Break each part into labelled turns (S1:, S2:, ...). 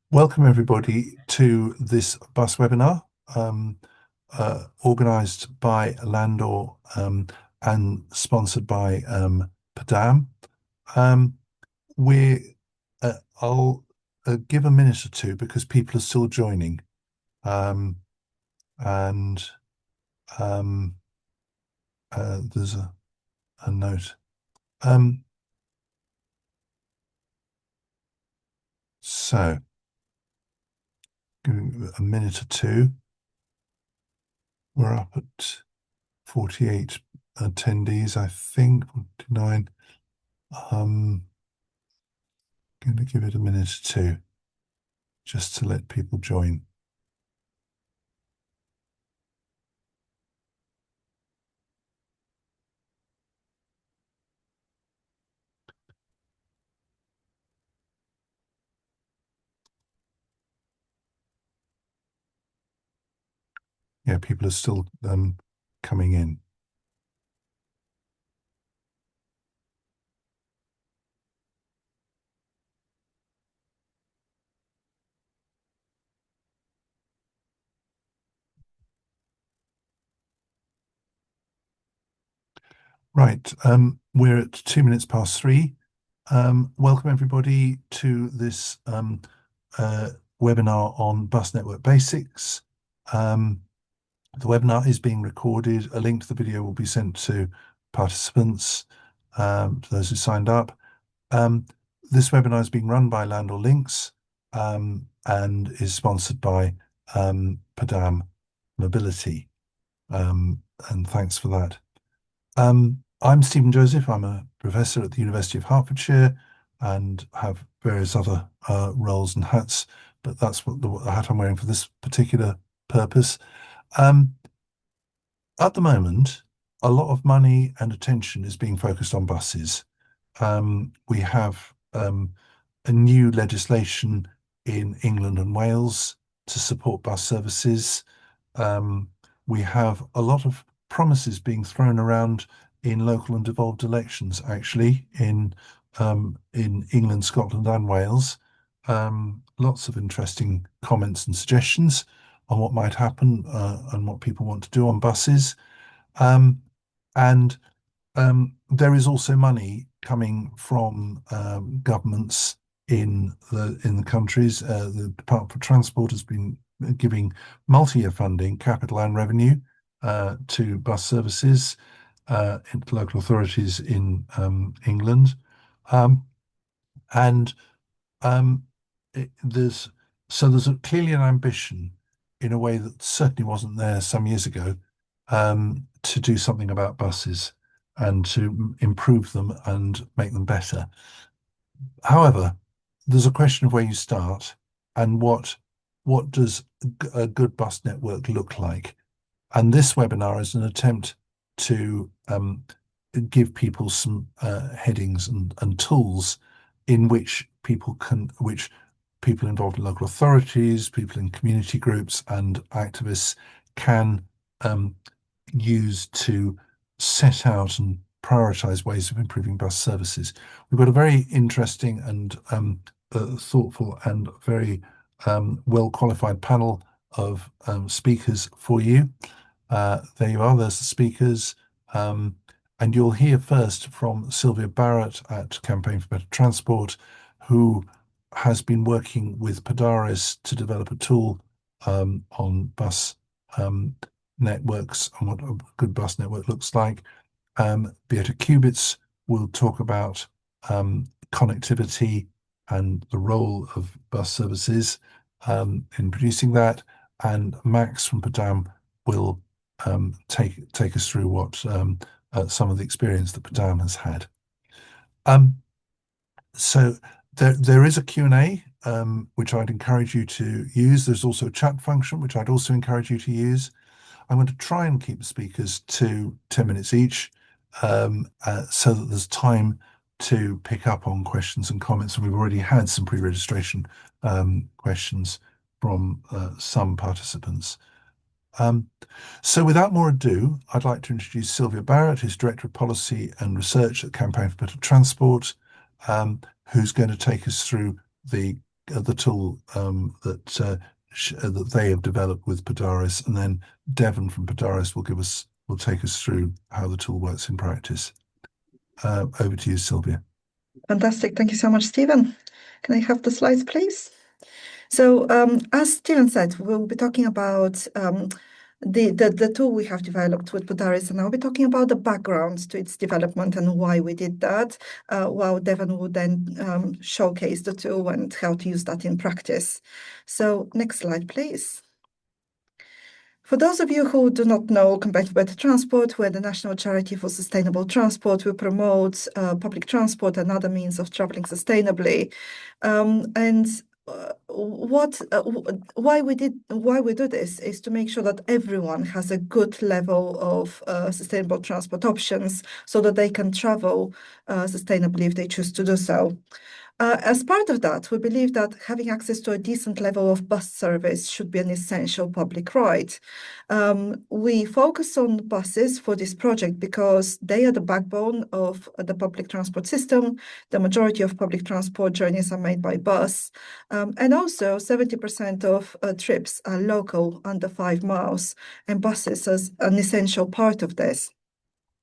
S1: Welcome everybody to this bus webinar organised by Landor and sponsored by Padam. Um, we I'll give a minute or two because people are still joining, um, and um, there's a note. Um, so give it a minute or two. We're up at 48 attendees, I think, 49. Going to give it a minute or two just to let people join. Yeah, people are still coming in. Right, we're at 2 minutes past 3. Welcome everybody to this uh, webinar on bus network basics. The webinar is being recorded. A link to the video will be sent to participants, to those who signed up. This webinar is being run by Landor LINKS and is sponsored by Padam Mobility. And thanks for that. I'm Stephen Joseph. I'm a professor at the University of Hertfordshire and have various other roles and hats, but that's what the hat I'm wearing for this particular purpose. At the moment, a lot of money and attention is being focused on buses. We have a new legislation in England and Wales to support bus services. We have a lot of promises being thrown around in local and devolved elections, actually, in England, Scotland, and Wales. Lots of interesting comments and suggestions on what might happen and what people want to do on buses. And there is also money coming from governments in the countries. The Department for Transport has been giving multi-year funding, capital and revenue, to bus services into local authorities in England. Um, and there's clearly an ambition in a way that certainly wasn't there some years ago, to do something about buses and to improve them and make them better. However, there's a question of where you start and what does a good bus network look like? And this webinar is an attempt to give people some headings and tools in which people involved in local authorities, people in community groups, and activists can use to set out and prioritize ways of improving bus services. We've got a very interesting and thoughtful and very well qualified panel of speakers for you. There you are, there's the speakers. And you'll hear first from Silviya Barrett at Campaign for Better Transport, who has been working with Podaris to develop a tool on bus networks and what a good bus network looks like. Beate Kubitz will talk about connectivity and the role of bus services in producing that. And Max from Padam will take us through what some of the experience that Padam has had. So there is a Q&A, which I'd encourage you to use. There's also a chat function, which I'd also encourage you to use. I'm going to try and keep the speakers to 10 minutes each, so that there's time to pick up on questions and comments. And we've already had some pre-registration questions from some participants. So without more ado, I'd like to introduce Silviya Barrett, who's Director of Policy and Research at Campaign for Better Transport, who's going to take us through the the tool that they have developed with Podaris, and then Devon from Podaris will take us through how the tool works in practice. Over to you, Silviya.
S2: Fantastic. Thank you so much, Stephen. Can I have the slides, please? So as Stephen said, we'll be talking about the tool we have developed with Podaris, and I'll be talking about the background to its development and why we did that, while Devon will then showcase the tool and how to use that in practice. So next slide, please. For those of you who do not know Compared to Better Transport, we're the national charity for sustainable transport. We promote public transport and other means of traveling sustainably. Why we do this is to make sure that everyone has a good level of sustainable transport options so that they can travel sustainably if they choose to do so. As part of that, we believe that having access to a decent level of bus service should be an essential public right. We focus on buses for this project because they are the backbone of the public transport system. The majority of public transport journeys are made by bus. And also 70% of trips are local, under 5 miles, and buses as an essential part of this,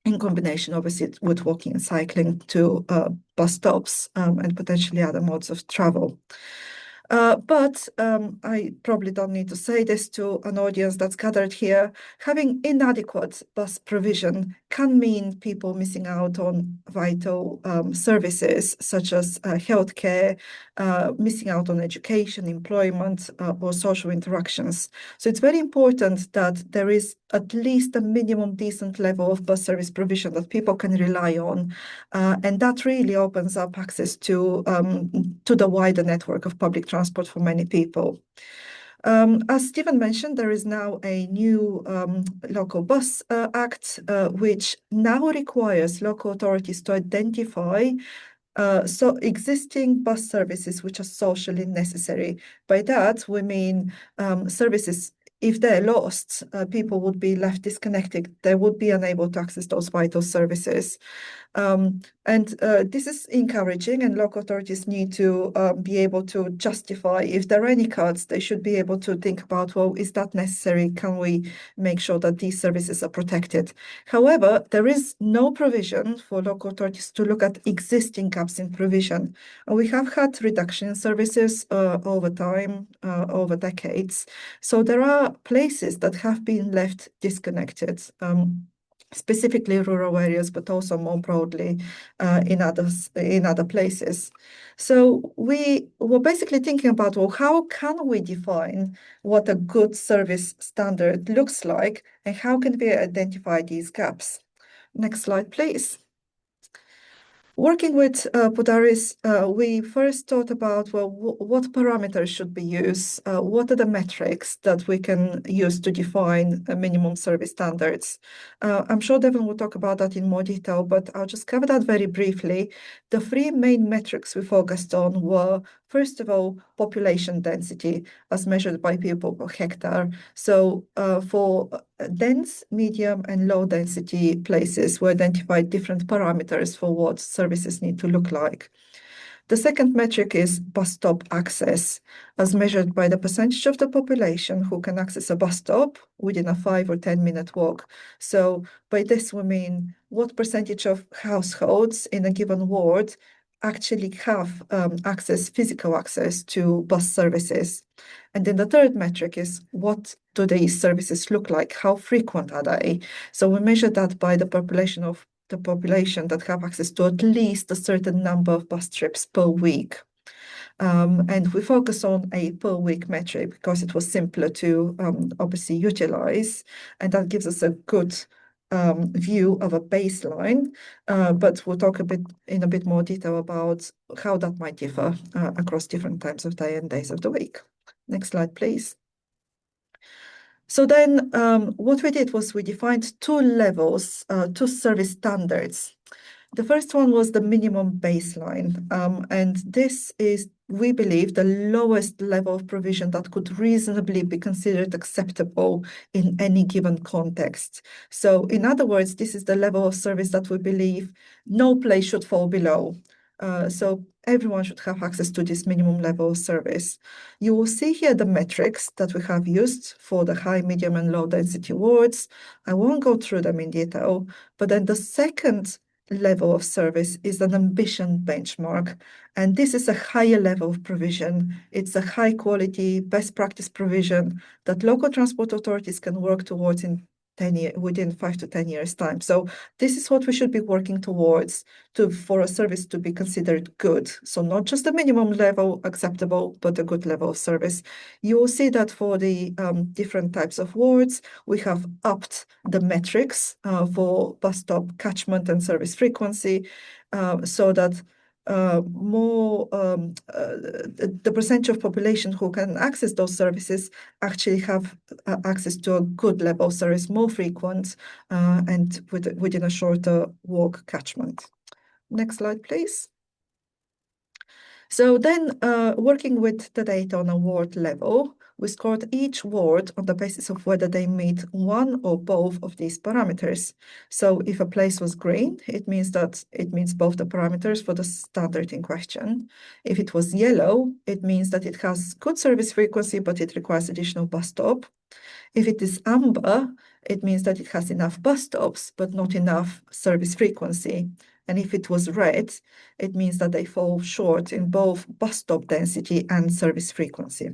S2: in combination, obviously, with walking and cycling to bus stops and potentially other modes of travel. But I probably don't need to say this to an audience that's gathered here. Having inadequate bus provision can mean people missing out on vital services such as healthcare, missing out on education, employment, or social interactions. So it's very important that there is at least a minimum decent level of bus service provision that people can rely on. And that really opens up access to the wider network of public transport for many people. As Stephen mentioned, there is now a new Local Bus Act, which now requires local authorities to identify existing bus services which are socially necessary. By that, we mean services. If they're lost, people would be left disconnected. They would be unable to access those vital services. This is encouraging, and local authorities need to be able to justify if there are any cuts. They should be able to think about, well, is that necessary? Can we make sure that these services are protected? However, there is no provision for local authorities to look at existing gaps in provision. We have had reduction in services over time, over decades. So there are places that have been left disconnected. Specifically rural areas, but also more broadly in other places. So we were basically thinking about, well, how can we define what a good service standard looks like, and how can we identify these gaps? Next slide, please. Working with Podaris, we first thought about, well, what parameters should be used? What are the metrics that we can use to define minimum service standards? I'm sure Devon will talk about that in more detail, but I'll just cover that very briefly. The 3 main metrics we focused on were, first of all, population density as measured by people per hectare. So for dense, medium, and low density places, we identified different parameters for what services need to look like. The second metric is bus stop access, as measured by the percentage of the population who can access a bus stop within a 5 or 10-minute walk. So by this, we mean what percentage of households in a given ward actually have physical access to bus services. And then the third metric is, what do these services look like? How frequent are they? So we measure that by the population that have access to at least a certain number of bus trips per week. And we focus on a per week metric because it was simpler to obviously utilize, and that gives us a good view of a baseline, but we'll talk in a bit more detail about how that might differ across different times of day and days of the week. Next slide, please. So then what we did was we defined 2 levels, 2 service standards. The first one was the minimum baseline, and this is, we believe, the lowest level of provision that could reasonably be considered acceptable in any given context. So in other words, this is the level of service that we believe no place should fall below. So everyone should have access to this minimum level of service. You will see here the metrics that we have used for the high, medium, and low density wards. I won't go through them in detail, but then the second level of service is an ambition benchmark. And this is a higher level of provision. It's a high quality, best practice provision that local transport authorities can work towards in within 5 to 10 years' time. So this is what we should be working towards for a service to be considered good. So not just the minimum level acceptable, but a good level of service. You will see that for the different types of wards, we have upped the metrics for bus stop catchment and service frequency so that the percentage of population who can access those services actually have access to a good level of service, more frequent and within a shorter walk catchment. Next slide, please. So then working with the data on a ward level, we scored each ward on the basis of whether they meet one or both of these parameters. So if a place was green, it means that it meets both the parameters for the standard in question. If it was yellow, it means that it has good service frequency, but it requires additional bus stop. If it is amber, it means that it has enough bus stops, but not enough service frequency. And if it was red, it means that they fall short in both bus stop density and service frequency.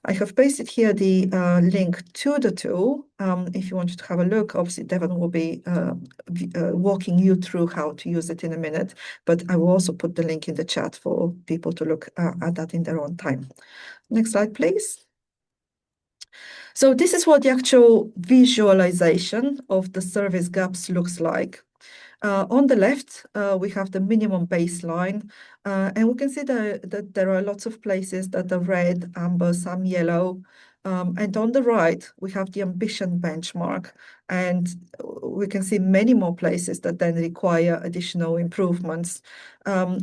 S2: I have pasted here the link to the tool. If you wanted to have a look, obviously Devon will be walking you through how to use it in a minute, but I will also put the link in the chat for people to look at that in their own time. Next slide, please. So this is what the actual visualization of the service gaps looks like. On the left, we have the minimum baseline, and we can see that there are lots of places that are red, amber, some yellow. And on the right, we have the ambition benchmark, and we can see many more places that then require additional improvements.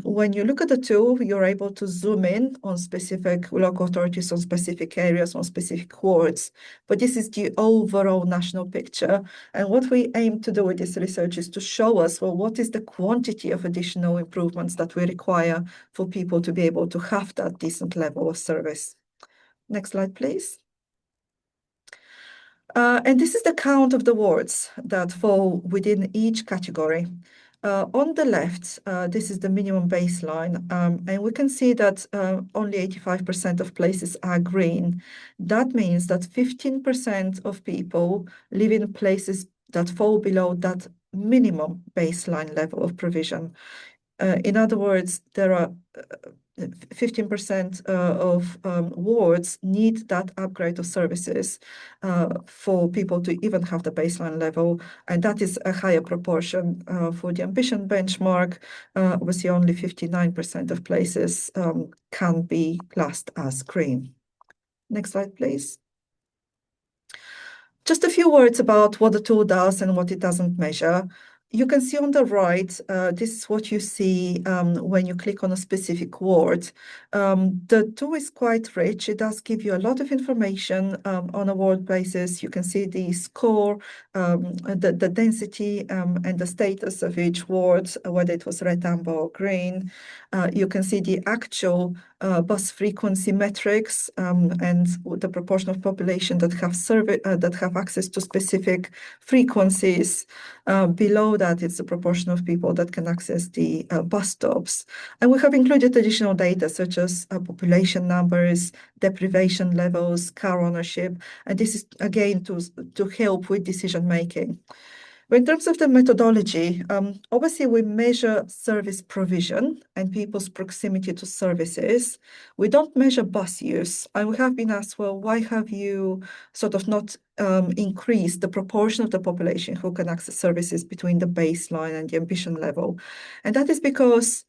S2: When you look at the tool, you're able to zoom in on specific local authorities, on specific areas, on specific wards. But this is the overall national picture. And what we aim to do with this research is to show us, well, what is the quantity of additional improvements that we require for people to be able to have that decent level of service. Next slide, please. And this is the count of the wards that fall within each category. On the left, this is the minimum baseline, and we can see that only 85% of places are green. That means that 15% of people live in places that fall below that minimum baseline level of provision. In other words, there are 15% of wards need that upgrade of services for people to even have the baseline level, and that is a higher proportion for the ambition benchmark. Obviously, only 59% of places can be classed as green. Next slide, please. Just a few words about what the tool does and what it doesn't measure. You can see on the right, this is what you see when you click on a specific ward. The tool is quite rich. It does give you a lot of information on a ward basis. You can see the score, the density and the status of each ward, whether it was red, amber, or green. You can see the actual bus frequency metrics and the proportion of population that have access to specific frequencies. Below that, it's the proportion of people that can access the bus stops. And we have included additional data such as population numbers, deprivation levels, car ownership, and this is again to help with decision making. But in terms of the methodology, obviously we measure service provision and people's proximity to services. We don't measure bus use. And we have been asked, well, why have you sort of not increased the proportion of the population who can access services between the baseline and the ambition level? And that is because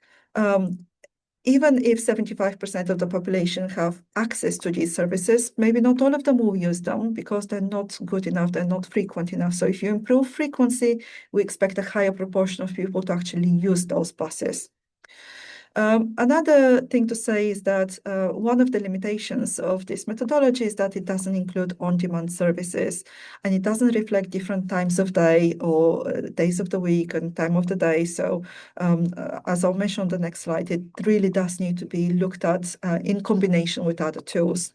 S2: even if 75% of the population have access to these services, maybe not all of them will use them because they're not good enough, they're not frequent enough. So if you improve frequency, we expect a higher proportion of people to actually use those buses. Another thing to say is that one of the limitations of this methodology is that it doesn't include on-demand services, and it doesn't reflect different times of day or days of the week and time of the day. So as I'll mention on the next slide, it really does need to be looked at in combination with other tools.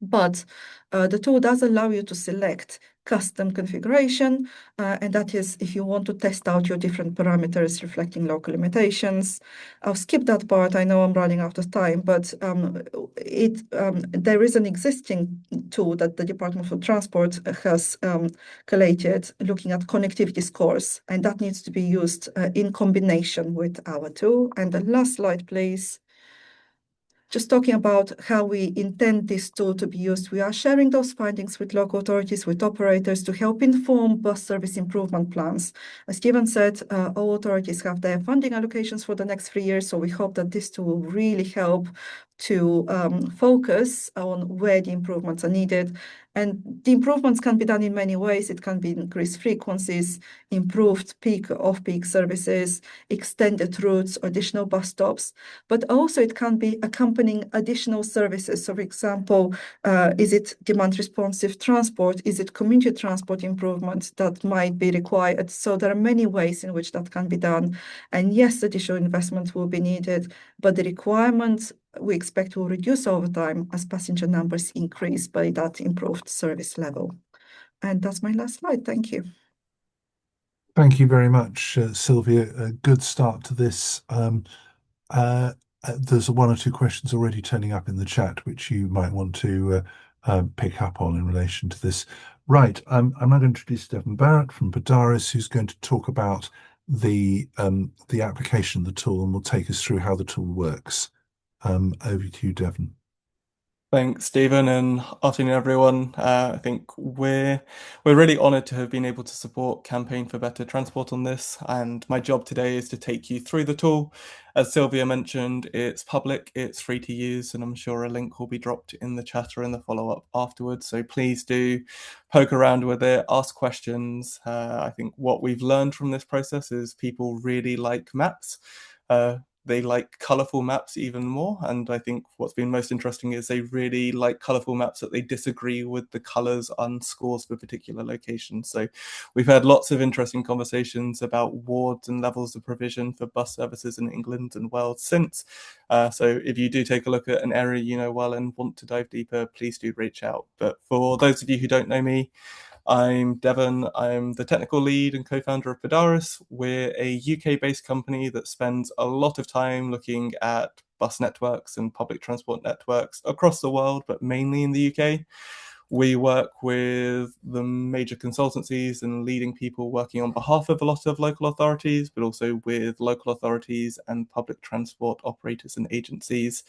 S2: But the tool does allow you to select custom configuration, and that is if you want to test out your different parameters reflecting local limitations. I'll skip that part. I know I'm running out of time, but there is an existing tool that the Department for Transport has collated looking at connectivity scores, and that needs to be used in combination with our tool. And the last slide, please. Just talking about how we intend this tool to be used, we are sharing those findings with local authorities, with operators to help inform bus service improvement plans. As Stephen said, all authorities have their funding allocations for the next 3 years, so we hope that this tool will really help to focus on where the improvements are needed. And the improvements can be done in many ways. It can be increased frequencies, improved peak, off-peak services, extended routes, additional bus stops, but also it can be accompanying additional services. So for example, is it demand responsive transport? Is it community transport improvement that might be required? So there are many ways in which that can be done. And yes, additional investment will be needed, but the requirements we expect will reduce over time as passenger numbers increase by that improved service level. And that's my last slide. Thank you.
S1: Thank you very much, Silvia. A good start to this. There's one or two questions already turning up in the chat, which you might want to pick up on in relation to this. Right, I'm now going to introduce Devon Barrett from Podaris, who's going to talk about the application of the tool and will take us through how the tool works. Over to you, Devon.
S3: Thanks, Stephen, and afternoon, everyone. I think we're really honoured to have been able to support Campaign for Better Transport on this, and my job today is to take you through the tool. As Silvia mentioned, it's public, it's free to use, and I'm sure a link will be dropped in the chat or in the follow-up afterwards. So please do poke around with it, ask questions. I think what we've learned from this process is people really like maps. They like colourful maps even more, and I think what's been most interesting is they really like colourful maps that they disagree with the colours on scores for particular locations. So we've had lots of interesting conversations about wards and levels of provision for bus services in England and Wales since. So if you do take a look at an area you know well and want to dive deeper, please do reach out. But for those of you who don't know me, I'm Devon. I'm the technical lead and co-founder of Podaris. We're a UK-based company that spends a lot of time looking at bus networks and public transport networks across the world, but mainly in the UK. We work with the major consultancies and leading people working on behalf of a lot of local authorities, but also with local authorities and public transport operators and agencies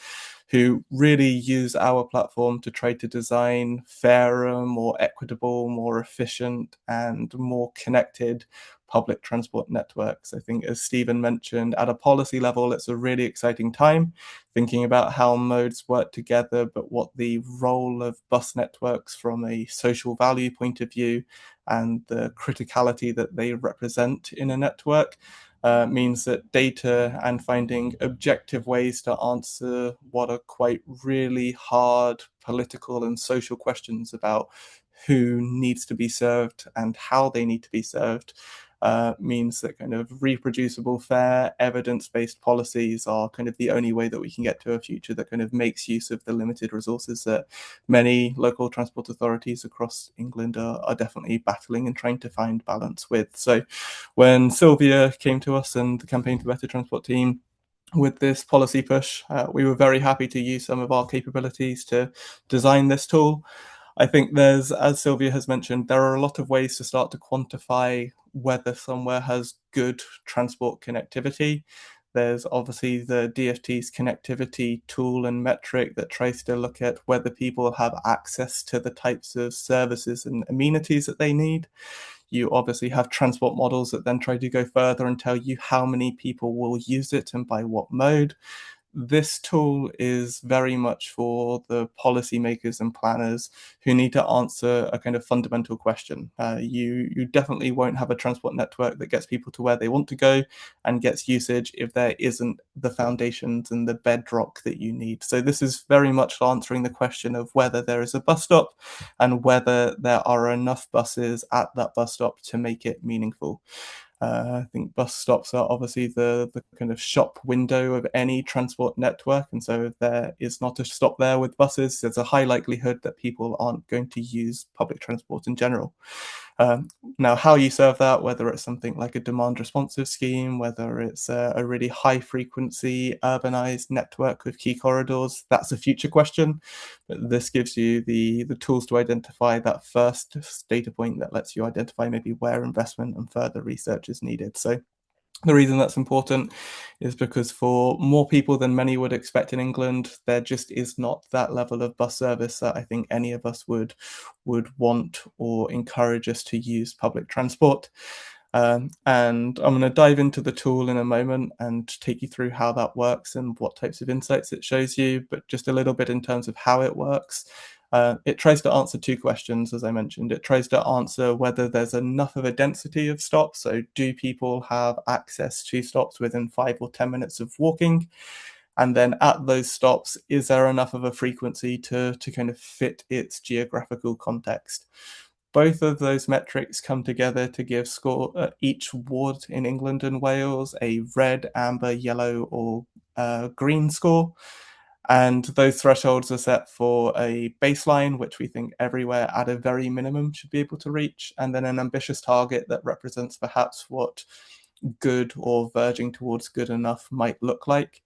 S3: who really use our platform to try to design fairer, more equitable, more efficient, and more connected public transport networks. I think, as Stephen mentioned, at a policy level, it's a really exciting time thinking about how modes work together, but what the role of bus networks from a social value point of view and the criticality that they represent in a network means that data and finding objective ways to answer what are quite really hard political and social questions about who needs to be served and how they need to be served means that kind of reproducible, fair, evidence-based policies are kind of the only way that we can get to a future that kind of makes use of the limited resources that many local transport authorities across England are definitely battling and trying to find balance with. So when Silviya came to us and the Campaign for Better Transport team with this policy push, we were very happy to use some of our capabilities to design this tool. I think there's, as Silviya has mentioned, there are a lot of ways to start to quantify whether somewhere has good transport connectivity. There's obviously the DFT's connectivity tool and metric that tries to look at whether people have access to the types of services and amenities that they need. You obviously have transport models that then try to go further and tell you how many people will use it and by what mode. this tool is very much for the policymakers and planners who need to answer a kind of fundamental question. You definitely won't have a transport network that gets people to where they want to go and gets usage if there isn't the foundations and the bedrock that you need. So this is very much answering the question of whether there is a bus stop and whether there are enough buses at that bus stop to make it meaningful. I think bus stops are obviously the kind of shop window of any transport network. And so if there is not a stop there with buses, there's a high likelihood that people aren't going to use public transport in general. Now, how you serve that, whether it's something like a demand responsive scheme, whether it's a really high frequency urbanized network with key corridors, that's a future question. But this gives you the tools to identify that first data point that lets you identify maybe where investment and further research is needed. So the reason that's important is because for more people than many would expect in England, there just is not that level of bus service that I think any of us would want or encourage us to use public transport. And I'm going to dive into the tool in a moment and take you through how that works and what types of insights it shows you, but just a little bit in terms of how it works. It tries to answer two questions, as I mentioned. It tries to answer whether there's enough of a density of stops. So do people have access to stops within 5 or 10 minutes of walking? And then at those stops, is there enough of a frequency to kind of fit its geographical context? Both of those metrics come together to give each ward in England and Wales a red, amber, yellow, or green score. And those thresholds are set for a baseline, which we think everywhere at a very minimum should be able to reach, and then an ambitious target that represents perhaps what good or verging towards good enough might look like.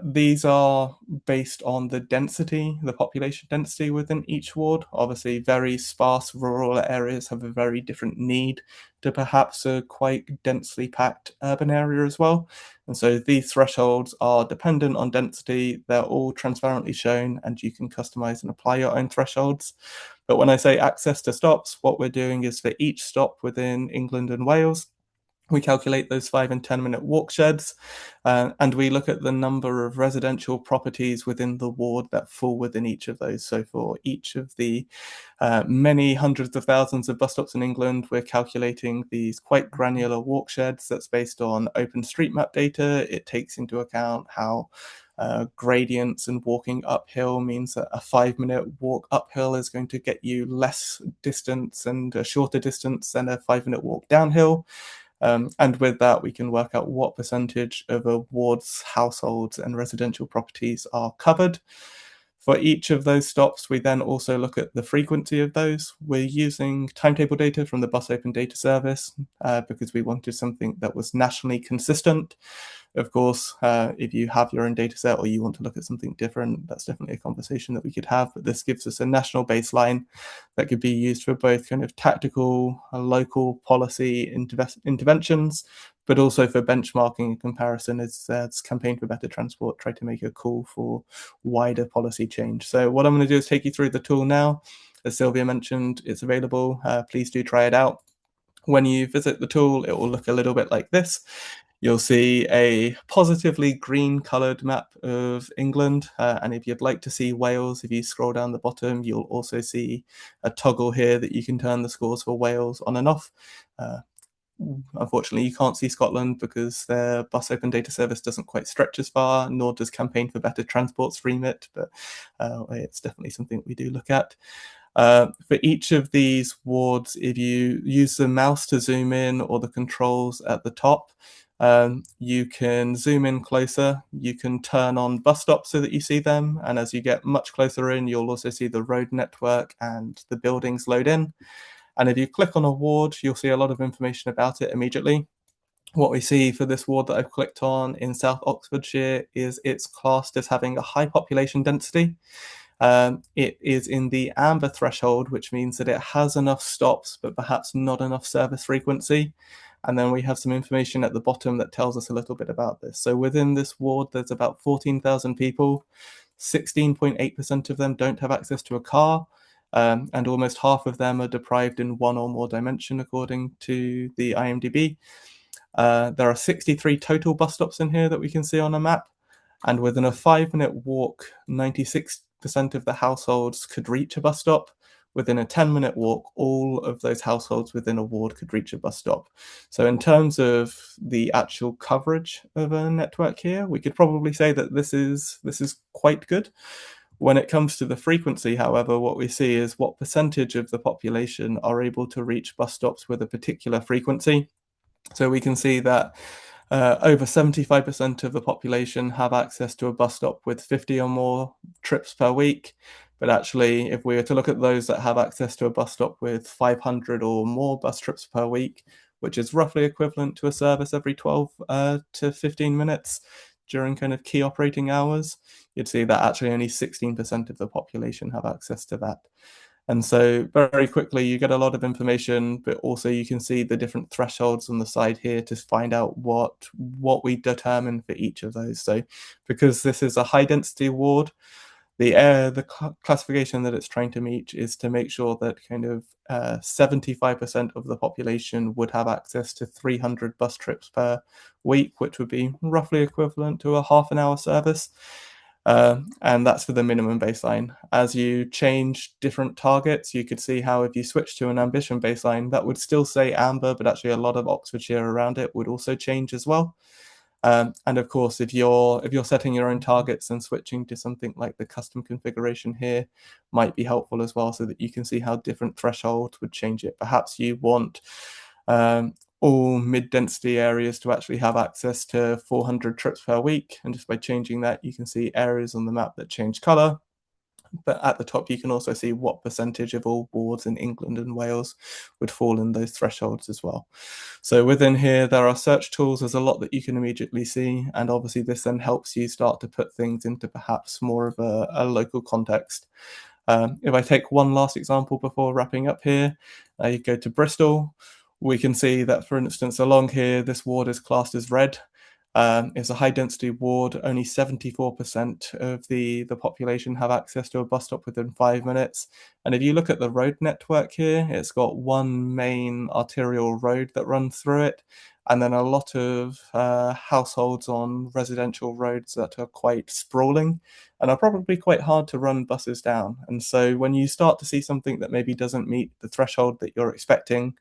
S3: These are based on the density, the population density within each ward. Obviously, very sparse rural areas have a very different need to perhaps a quite densely packed urban area as well. And so these thresholds are dependent on density. They're all transparently shown, and you can customize and apply your own thresholds. But when I say access to stops, what we're doing is for each stop within England and Wales, we calculate those 5 and 10 minute walk sheds, and we look at the number of residential properties within the ward that fall within each of those. So for each of the many hundreds of thousands of bus stops in England, we're calculating these quite granular walk sheds that's based on OpenStreetMap data. It takes into account how gradients and walking uphill means that a 5 minute walk uphill is going to get you less distance and a shorter distance than a 5 minute walk downhill. And with that, we can work out what percentage of a ward's households and residential properties are covered. For each of those stops, we then also look at the frequency of those. We're using timetable data from the Bus Open Data Service because we wanted something that was nationally consistent. Of course, if you have your own data set or you want to look at something different, that's definitely a conversation that we could have. But this gives us a national baseline that could be used for both kind of tactical, local policy interventions, but also for benchmarking and comparison as Campaign for Better Transport tried to make a call for wider policy change. So what I'm going to do is take you through the tool now. As Silviya mentioned, it's available. Please do try it out. When you visit the tool, it will look a little bit like this. You'll see a positively green coloured map of England. And if you'd like to see Wales, if you scroll down the bottom, you'll also see a toggle here that you can turn the scores for Wales on and off. Unfortunately, you can't see Scotland because their Bus Open Data Service doesn't quite stretch as far, nor does Campaign for Better Transport's remit, but it's definitely something we do look at. For each of these wards, if you use the mouse to zoom in or the controls at the top, you can zoom in closer, you can turn on bus stops so that you see them, and as you get much closer in, you'll also see the road network and the buildings load in. And if you click on a ward, you'll see a lot of information about it immediately. What we see for this ward that I've clicked on in South Oxfordshire is it's classed as having a high population density. It is in the amber threshold, which means that it has enough stops, but perhaps not enough service frequency. And then we have some information at the bottom that tells us a little bit about this. So within this ward, there's about 14,000 people. 16.8% of them don't have access to a car. And almost half of them are deprived in one or more dimension, according to the IMDb. There are 63 total bus stops in here that we can see on a map. And within a 5-minute walk, 96% of the households could reach a bus stop. Within a 10-minute walk, all of those households within a ward could reach a bus stop. So in terms of the actual coverage of a network here, we could probably say that this is quite good. When it comes to the frequency, however, what we see is what percentage of the population are able to reach bus stops with a particular frequency. So we can see that over 75% of the population have access to a bus stop with 50 or more trips per week. But actually, if we were to look at those that have access to a bus stop with 500 or more bus trips per week, which is roughly equivalent to a service every 12 to 15 minutes during kind of key operating hours, you'd see that actually only 16% of the population have access to that. And so very quickly you get a lot of information, but also you can see the different thresholds on the side here to find out what we determine for each of those. So because this is a high density ward, the classification that it's trying to meet is to make sure that kind of 75% of the population would have access to 300 bus trips per week, which would be roughly equivalent to a half an hour service. And that's for the minimum baseline. As you change different targets, you could see how if you switch to an ambition baseline, that would still say amber, but actually a lot of Oxfordshire around it would also change as well. And of course, if you're setting your own targets and switching to something like the custom configuration here might be helpful as well, so that you can see how different thresholds would change it. Perhaps you want all mid-density areas to actually have access to 400 trips per week, and just by changing that, you can see areas on the map that change color. But at the top, you can also see what percentage of all wards in England and Wales would fall in those thresholds as well. So within here, there are search tools. There's a lot that you can immediately see. And obviously this then helps you start to put things into perhaps more of a local context. If I take one last example before wrapping up here, you go to Bristol. We can see that, for instance, along here, this ward is classed as red. It's a high density ward. Only 74% of the population have access to a bus stop within 5 minutes. And if you look at the road network here, it's got one main arterial road that runs through it, and then a lot of households on residential roads that are quite sprawling and are probably quite hard to run buses down. And so when you start to see something that maybe doesn't meet the threshold that you're expecting,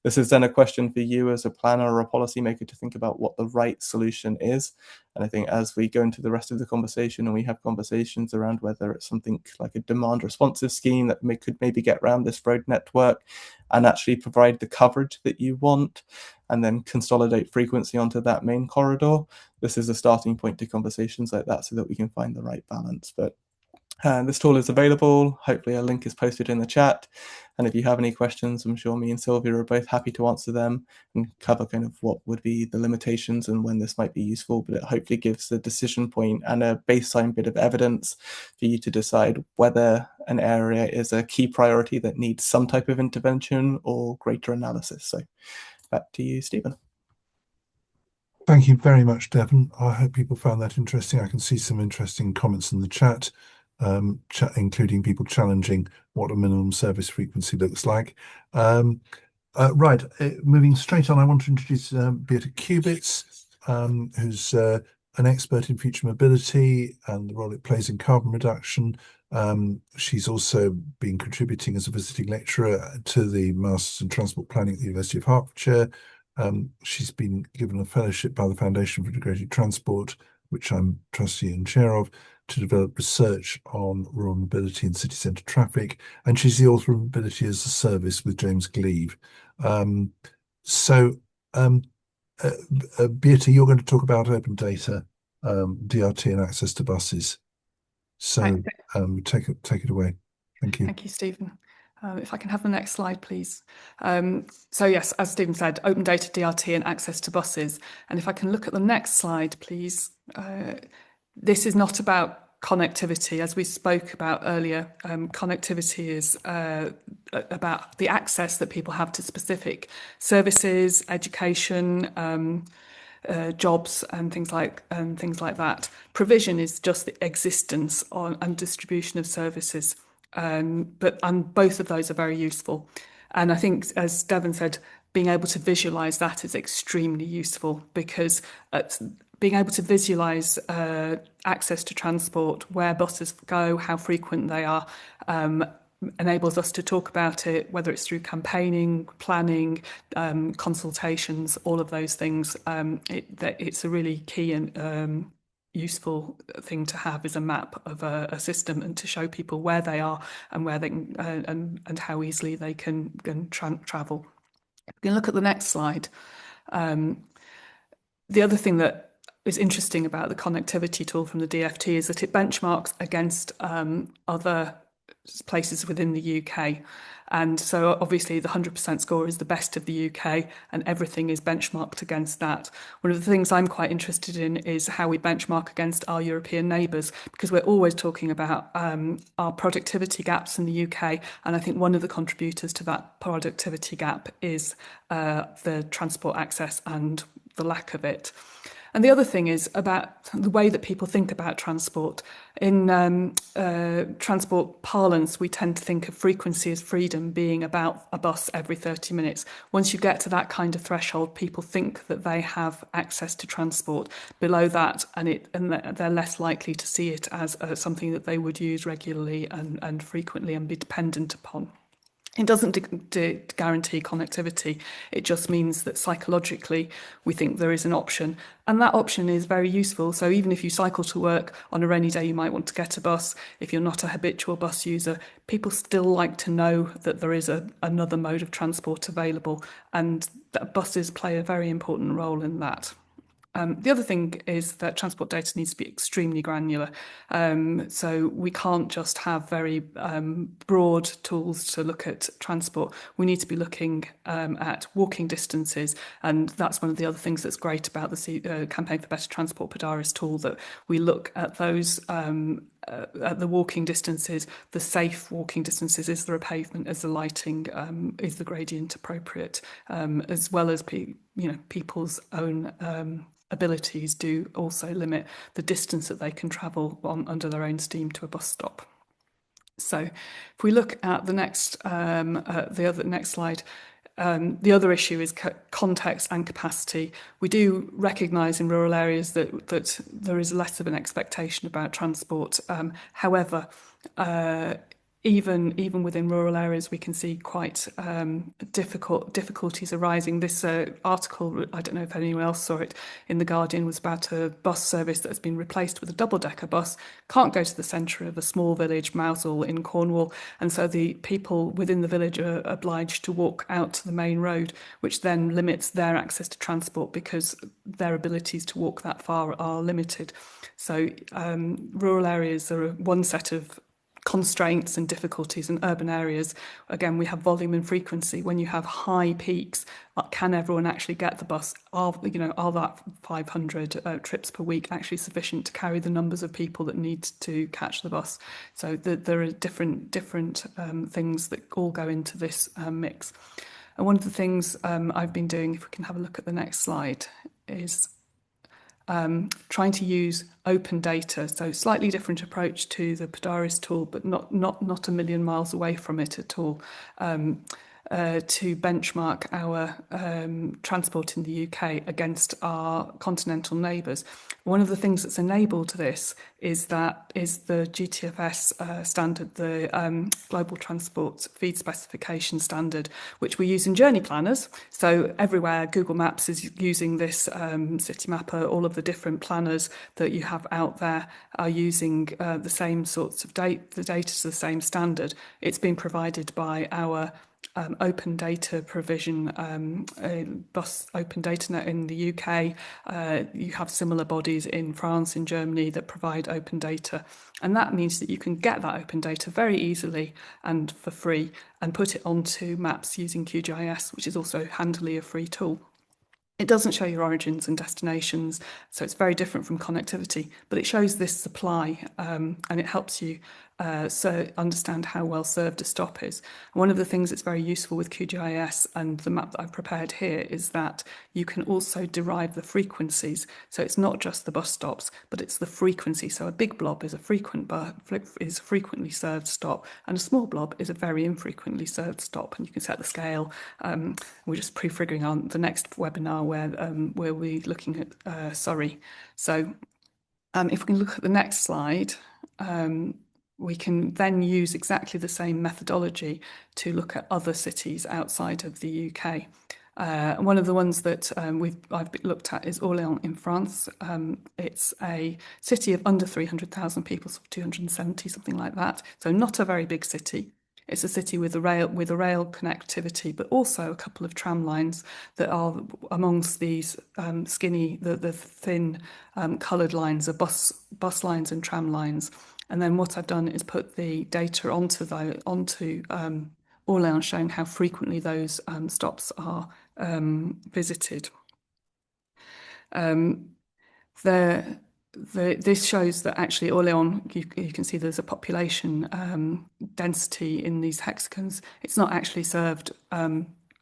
S3: this is then a question for you as a planner or a policymaker to think about what the right solution is. And I think as we go into the rest of the conversation and we have conversations around whether it's something like a demand responsive scheme that could maybe get around this road network and actually provide the coverage that you want, and then consolidate frequency onto that main corridor, this is a starting point to conversations like that so that we can find the right balance. But this tool is available. Hopefully a link is posted in the chat. And if you have any questions, I'm sure me and Silviya are both happy to answer them and cover kind of what would be the limitations and when this might be useful. But it hopefully gives a decision point and a baseline bit of evidence for you to decide whether an area is a key priority that needs some type of intervention or greater analysis. So back to you, Stephen.
S1: Thank you very much, Devon. I hope people found that interesting. I can see some interesting comments in the chat. Including people challenging what a minimum service frequency looks like. Right, moving straight on, I want to introduce Beate Kubitz, who's an expert in future mobility and the role it plays in carbon reduction. She's also been contributing as a visiting lecturer to the Masters in Transport Planning at the University of Hertfordshire. She's been given a fellowship by the Foundation for Integrated Transport, which I'm trustee and chair of, to develop research on rural mobility and city centre traffic, and she's the author of Mobility as a Service with James Gleave. Beate, you're going to talk about open data, DRT and access to buses. So take it away. Thank you.
S4: Thank you, Stephen. If I can have the next slide, please. So yes, as Stephen said, open data, DRT and access to buses. And if I can look at the next slide, please. This is not about connectivity. As we spoke about earlier, connectivity is about the access that people have to specific services, education, jobs and things like that. Provision is just the existence and distribution of services. But both of those are very useful. And I think, as Devon said, being able to visualize that is extremely useful, because being able to visualise access to transport, where buses go, how frequent they are, enables us to talk about it, whether it's through campaigning, planning, consultations, all of those things. It's a really key and useful thing to have, is a map of a system, and to show people where they are and where they can, and how easily they can travel. We can look at the next slide. The other thing that is interesting about the connectivity tool from the DFT is that it benchmarks against other places within the UK. And so obviously the 100% score is the best of the UK, and everything is benchmarked against that. One of the things I'm quite interested in is how we benchmark against our European neighbours, because we're always talking about our productivity gaps in the UK. And I think one of the contributors to that productivity gap is the transport access and the lack of it. And the other thing is about the way that people think about transport. In transport parlance, we tend to think of frequency as freedom being about a bus every 30 minutes. Once you get to that kind of threshold, people think that they have access to transport. Below that, and they're less likely to see it as something that they would use regularly and frequently and be dependent upon. It doesn't guarantee connectivity. It just means that psychologically we think there is an option, and that option is very useful. So even if you cycle to work on a rainy day, you might want to get a bus. If you're not a habitual bus user, people still like to know that there is another mode of transport available, and that buses play a very important role in that. The other thing is that transport data needs to be extremely granular. So we can't just have very broad tools to look at transport. We need to be looking at walking distances. And that's one of the other things that's great about the Campaign for Better Transport Podaris tool, that we look at those at the walking distances, the safe walking distances. Is there a pavement? Is the lighting? Is the gradient appropriate? As well as people's own abilities do also limit the distance that they can travel under their own steam to a bus stop. So if we look at the next next slide, the other issue is context and capacity. We do recognise in rural areas that there is less of an expectation about transport. However, even within rural areas, we can see quite difficulties arising. This article, I don't know if anyone else saw it, in The Guardian, was about a bus service that has been replaced with a double-decker bus, can't go to the centre of a small village, Mousehole in Cornwall, and so the people within the village are obliged to walk out to the main road, which then limits their access to transport because their abilities to walk that far are limited. So rural areas are one set of constraints and difficulties. In urban areas, again, we have volume and frequency. When you have high peaks, can everyone actually get the bus? Are that 500 trips per week actually sufficient to carry the numbers of people that need to catch the bus? So there are different things that all go into this mix. And one of the things I've been doing, if we can have a look at the next slide, is trying to use open data, so slightly different approach to the Podaris tool, but not a million miles away from it at all, to benchmark our transport in the UK against our continental neighbours. One of the things that's enabled this is the GTFS standard, the Global Transport Feed Specification Standard, which we use in journey planners. So everywhere, Google Maps is using this, Citymapper, all of the different planners that you have out there are using the same sorts of data, the data's the same standard. It's been provided by our open data provision, bus open data net in the UK. You have similar bodies in France, in Germany, that provide open data. And that means that you can get that open data very easily and for free and put it onto maps using QGIS, which is also handily a free tool. It doesn't show your origins and destinations, so it's very different from connectivity, but it shows this supply and it helps you so understand how well served a stop is. One of the things that's very useful with QGIS and the map that I've prepared here is that you can also derive the frequencies. So it's not just the bus stops, but it's the frequency. So a big blob is a frequently served stop, and a small blob is a very infrequently served stop. And you can set the scale. We're just prefiguring on the next webinar where we'll be looking at Surrey. So if we can look at the next slide, we can then use exactly the same methodology to look at other cities outside of the UK. One of the ones that I've looked at is Orléans in France. It's a city of under 300,000 people, so 270, something like that. So not a very big city. It's a city with a rail connectivity, but also a couple of tram lines that are amongst these skinny, the thin coloured lines of bus lines and tram lines. And then what I've done is put the data onto Orléans, showing how frequently those stops are visited. This shows that actually Orléans, you can see there's a population density in these hexagons. It's not actually served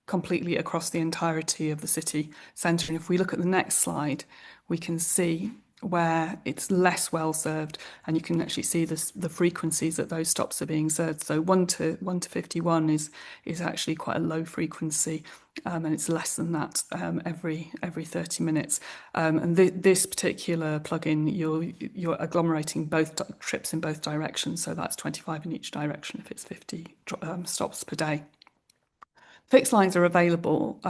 S4: completely across the entirety of the city centre. And if we look at the next slide, we can see where it's less well served, and you can actually see the frequencies that those stops are being served. So 1 to 51 is actually quite a low frequency, and it's less than that every 30 minutes. And this particular plugin, you're agglomerating both trips in both directions, so that's 25 in each direction if it's 50 stops per day. Fixed lines are available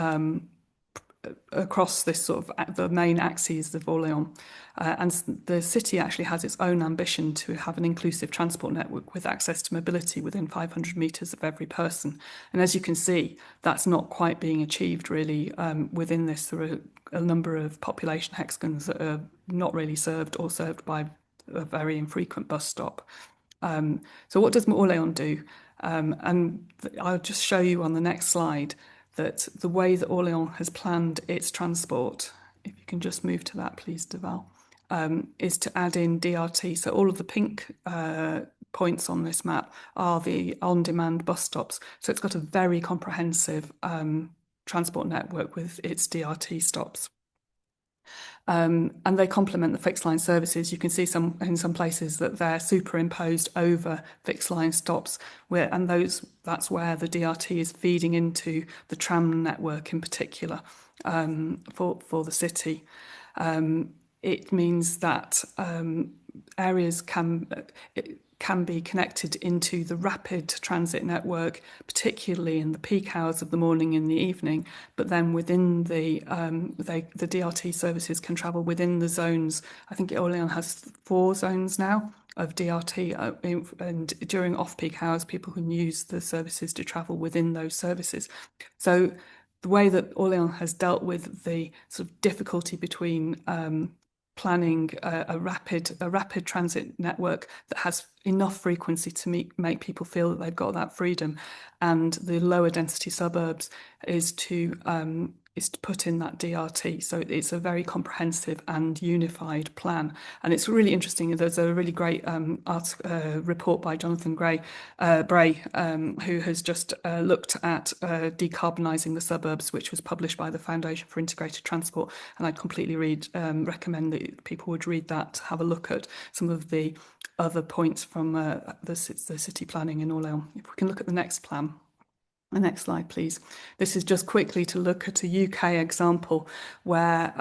S4: across this sort of the main axes of Orléans, and the city actually has its own ambition to have an inclusive transport network with access to mobility within 500 metres of every person. And as you can see, that's not quite being achieved really within this. There are a number of population hexagons that are not really served or served by a very infrequent bus stop. So what does Orléans do? And I'll just show you on the next slide that the way that Orléans has planned its transport, if you can just move to that, please, Deval, is to add in DRT. So all of the pink points on this map are the on-demand bus stops. So it's got a very comprehensive transport network with its DRT stops. And they complement the fixed line services. You can see in some places that they're superimposed over fixed line stops, that's where the DRT is feeding into the tram network in particular for the city. It means that areas can be connected into the rapid transit network, particularly in the peak hours of the morning and the evening. But then within the DRT services can travel within the zones. I think Orléans has 4 zones now of DRT, and during off-peak hours, people can use the services to travel within those services. So the way that Orléans has dealt with the sort of difficulty between planning a rapid transit network that has enough frequency to make people feel that they've got that freedom, and the lower density suburbs is to put in that DRT. So it's a very comprehensive and unified plan, and it's really interesting. There's a really great report by Jonathan Bray, who has just looked at decarbonising the suburbs, which was published by the Foundation for Integrated Transport, and I'd completely recommend that people would read that, have a look at some of the other points from the city planning in Orléans. If we can look at the next plan. The next slide, please. This is just quickly to look at a UK example where,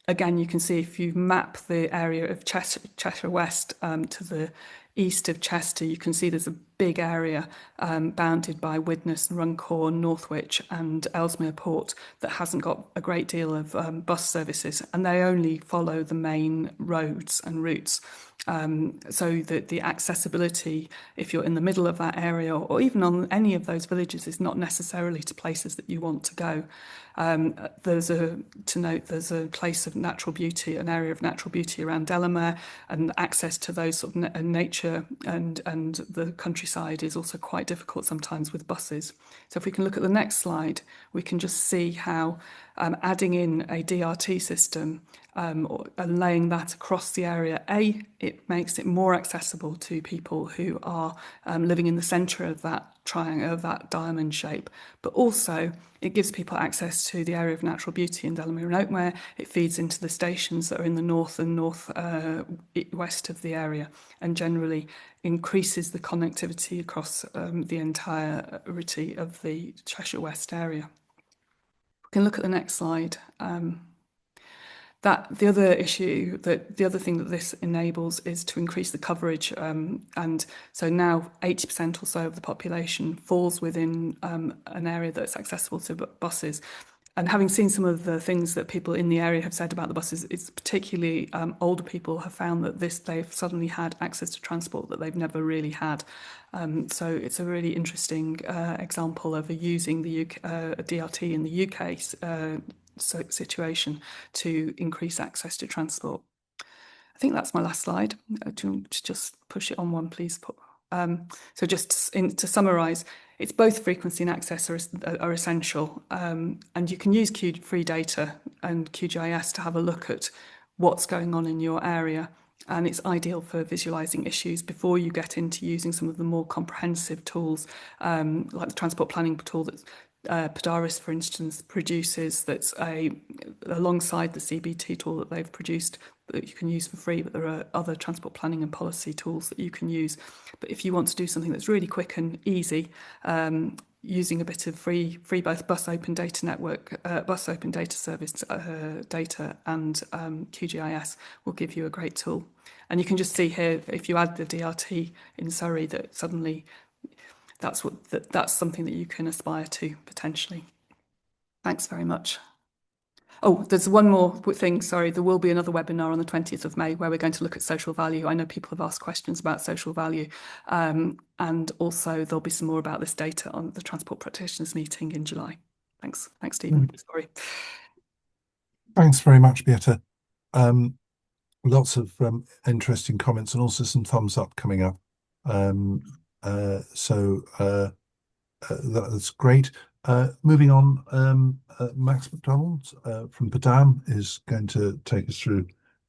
S4: again, you can see if you map the area of Cheshire West to the east of Chester, you can see there's a big area bounded by Widnes, Runcorn, Northwich and Ellesmere Port that hasn't got a great deal of bus services, and they only follow the main roads and routes. So that the accessibility, if you're in the middle of that area or even on any of those villages, is not necessarily to places that you want to go. There's a place of natural beauty, an area of natural beauty around Delamere, and access to those sort of nature and the countryside is also quite difficult sometimes with buses. So if we can look at the next slide, we can just see how adding in a DRT system and laying that across the area, it it makes it more accessible to people who are living in the centre of that triangle, of that diamond shape, but also it gives people access to the area of natural beauty in Delamere and Oakmere. It feeds into the stations that are in the north and west of the area, and generally increases the connectivity across the entirety of the Cheshire West area. We can look at the next slide. The other thing that this enables is to increase the coverage, and so now 80% or so of the population falls within an area that's accessible to buses. And having seen some of the things that people in the area have said about the buses, it's particularly older people have found that they've suddenly had access to transport that they've never really had. So it's a really interesting example of using the DRT in the UK situation to increase access to transport. I think that's my last slide. To just push it on one, please. So just to summarise, it's both frequency and access are essential, and you can use free data and QGIS to have a look at what's going on in your area, and it's ideal for visualising issues before you get into using some of the more comprehensive tools, like the transport planning tool that Podaris, for instance, produces, that's alongside the CBT tool that they've produced that you can use for free, but there are other transport planning and policy tools that you can use. But if you want to do something that's really quick and easy, using a bit of free both bus open data network, bus open data service data and QGIS will give you a great tool. And you can just see here, if you add the DRT in Surrey, that suddenly that's something that you can aspire to potentially. Thanks very much. Oh, there's one more thing, sorry. There will be another webinar on the 20th of May where we're going to look at social value. I know people have asked questions about social value. And also there'll be some more about this data on the Transport Practitioners meeting in July. Thanks, Stephen. Sorry.
S1: Thanks very much, Beate. Lots of interesting comments and also some thumbs up coming up. That's great. Moving on, Max McDonald from Padam is going to take us through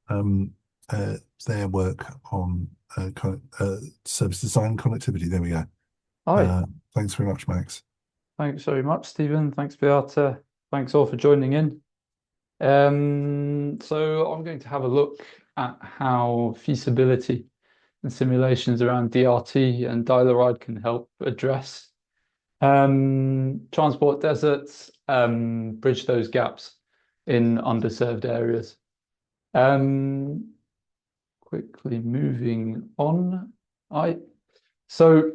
S1: their work on service design connectivity. There we go.
S5: Hi.
S1: Thanks very much, Max.
S5: Thanks very much, Stephen. Thanks, Beate. Thanks all for joining in. So I'm going to have a look at how feasibility and simulations around DRT and dial-a-ride can help address transport deserts, bridge those gaps in underserved areas. Quickly moving on. So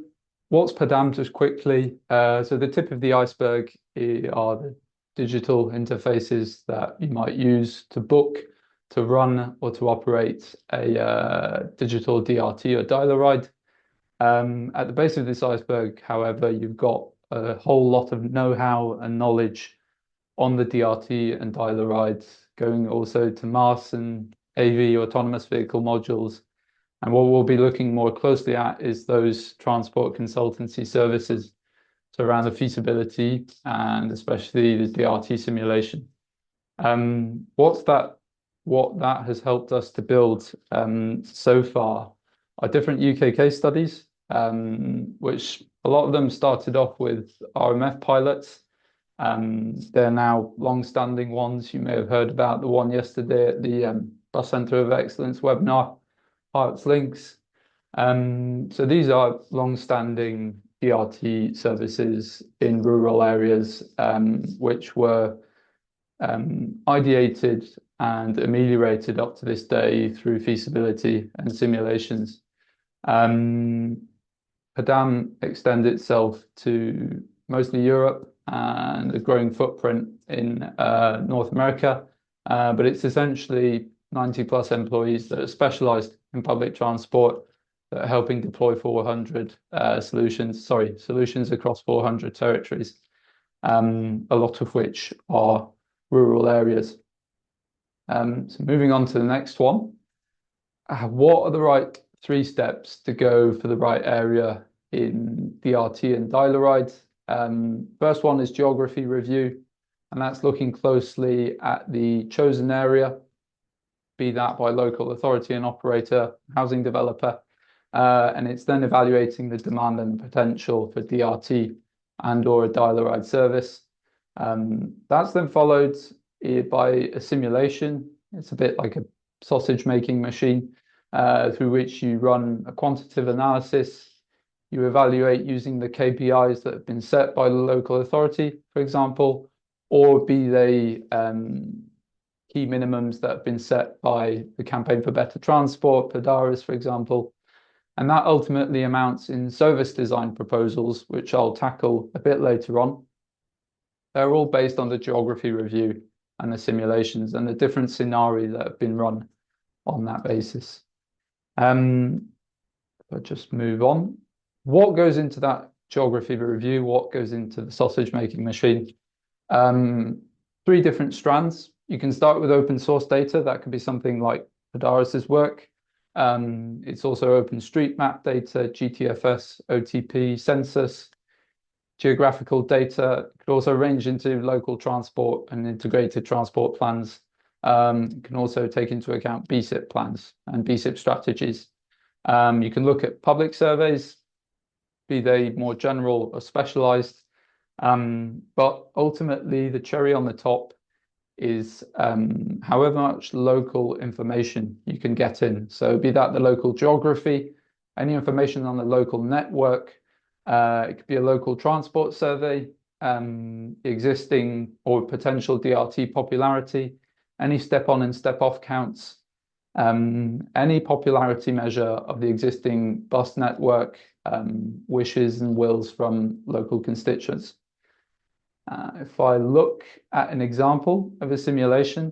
S5: what's Padam, just quickly? So the tip of the iceberg are the digital interfaces that you might use to book, to run, or to operate a digital DRT or dial-a-ride. At the base of this iceberg, however, you've got a whole lot of know-how and knowledge on the DRT and dial-a-rides, going also to MaaS and AV, autonomous vehicle modules. And what we'll be looking more closely at is those transport consultancy services, so around the feasibility and especially the DRT simulation. What that has helped us to build so far are different UK case studies, which a lot of them started off with RMF pilots. They're now long-standing ones. You may have heard about the one yesterday at the Bus Centre of Excellence webinar, Landor LINKS. So these are long-standing DRT services in rural areas, which were ideated and ameliorated up to this day through feasibility and simulations. Padam extends itself to mostly Europe and a growing footprint in North America, but it's essentially 90+ employees that are specialised in public transport that are helping deploy 400 solutions across 400 territories, a lot of which are rural areas. So moving on to the next one. What are the right 3 steps to go for the right area in DRT and dial-a-rides? First one is geography review, and that's looking closely at the chosen area. be that by local authority and operator, housing developer, and it's then evaluating the demand and the potential for DRT and or a dial-a-ride service. That's then followed by a simulation. It's a bit like a sausage making machine through which you run a quantitative analysis. You evaluate using the KPIs that have been set by the local authority, for example, or be they key minimums that have been set by the Campaign for Better Transport, Podaris, for example. And that ultimately amounts in service design proposals, which I'll tackle a bit later on. They're all based on the geography review and the simulations and the different scenarios that have been run on that basis. I'll just move on. What goes into that geography review? What goes into the sausage making machine? 3 different strands. You can start with open source data. That could be something like Podaris's work. It's also OpenStreetMap data, GTFS, OTP, census, geographical data. It could also range into local transport and integrated transport plans. It can also take into account BSIP plans and BSIP strategies. You can look at public surveys, be they more general or specialized. But ultimately, the cherry on the top is however much local information you can get in. So be that the local geography, any information on the local network, it could be a local transport survey, existing or potential DRT popularity, any step on and step off counts, any popularity measure of the existing bus network, wishes and wills from local constituents. If I look at an example of a simulation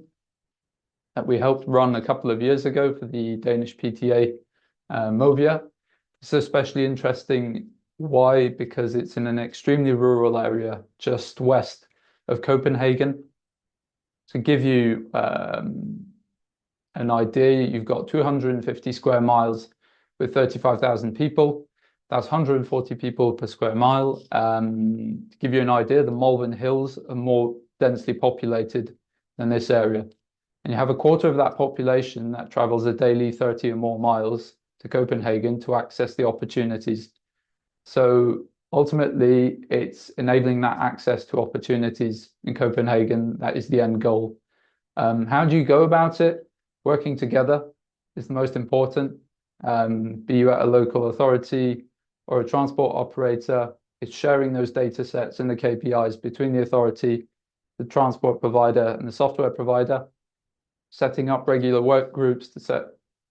S5: that we helped run a couple of years ago for the Danish PTA Movia, it's especially interesting. Why? Because it's in an extremely rural area just west of Copenhagen. To give you an idea, you've got 250 square miles with 35,000 people. That's 140 people per square mile. To give you an idea, the Malvern Hills are more densely populated than this area. And you have a quarter of that population that travels a daily 30 or more miles to Copenhagen to access the opportunities. So ultimately, it's enabling that access to opportunities in Copenhagen. That is the end goal. How do you go about it? Working together is the most important. Be you at a local authority or a transport operator, it's sharing those data sets and the KPIs between the authority, the transport provider, and the software provider, setting up regular work groups to set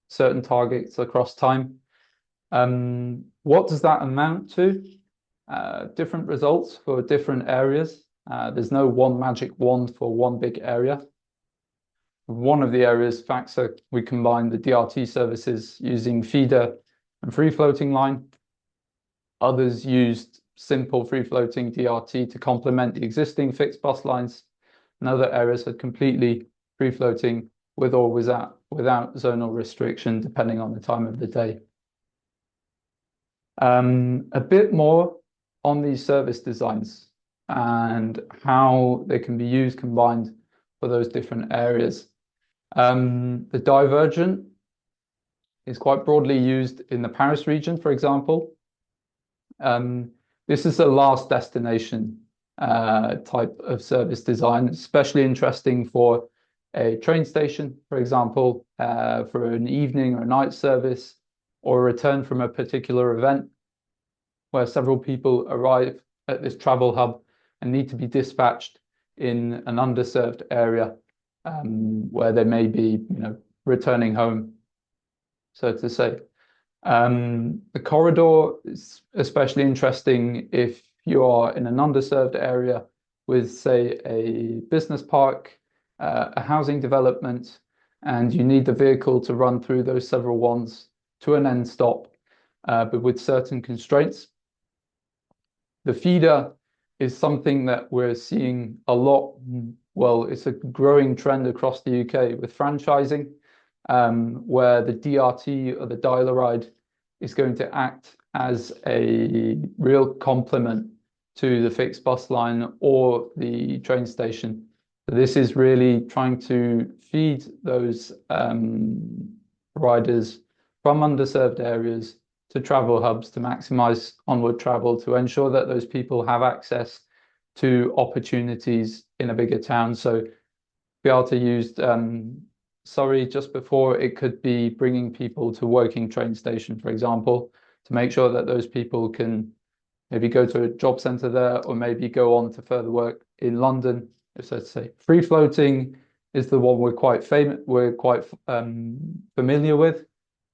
S5: certain targets across time. What does that amount to? Different results for different areas. There's no one magic wand for one big area. One of the areas, FAXA, we combined the DRT services using feeder and free-floating line. Others used simple free-floating DRT to complement the existing fixed bus lines. And other areas had completely free-floating with or without zonal restriction, depending on the time of the day. A bit more on these service designs and how they can be used combined for those different areas. The divergent is quite broadly used in the Paris region, for example. This is a last destination type of service design, especially interesting for a train station, for example, for an evening or night service, or a return from a particular event where several people arrive at this travel hub and need to be dispatched in an underserved area where they may be, returning home, so to say. The corridor is especially interesting if you are in an underserved area with, say, a business park, a housing development, and you need the vehicle to run through those several ones to an end stop, but with certain constraints. The feeder is something that we're seeing a lot. Well, it's a growing trend across the UK with franchising, where the DRT or the dial-a-ride is going to act as a real complement to the fixed bus line or the train station So this is really trying to feed those riders from underserved areas to travel hubs to maximize onward travel, to ensure that those people have access to opportunities in a bigger town. So Beate used Surrey just before. It could be bringing people to Woking train station, for example, to make sure that those people can maybe go to a job centre there, or maybe go on to further work in London. So let's say free floating is the one we're quite familiar with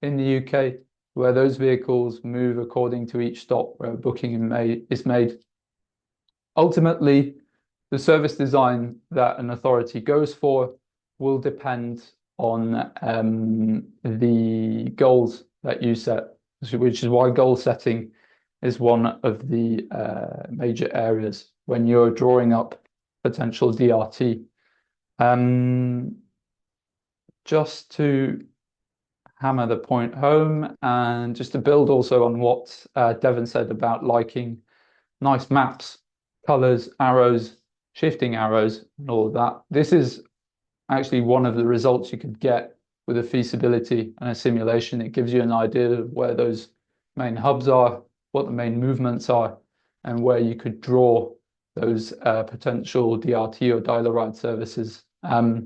S5: in the UK, where those vehicles move according to each stop where a booking is made. Ultimately, the service design that an authority goes for will depend on the goals that you set, which is why goal setting is one of the major areas when you're drawing up potential DRT. Just to hammer the point home, and just to build also on what Devon said about liking nice maps, colors, arrows, shifting arrows, and all of that. This is actually one of the results you could get with a feasibility and a simulation. It gives you an idea of where those main hubs are, what the main movements are, and where you could draw those potential DRT or dial-a-ride services. Why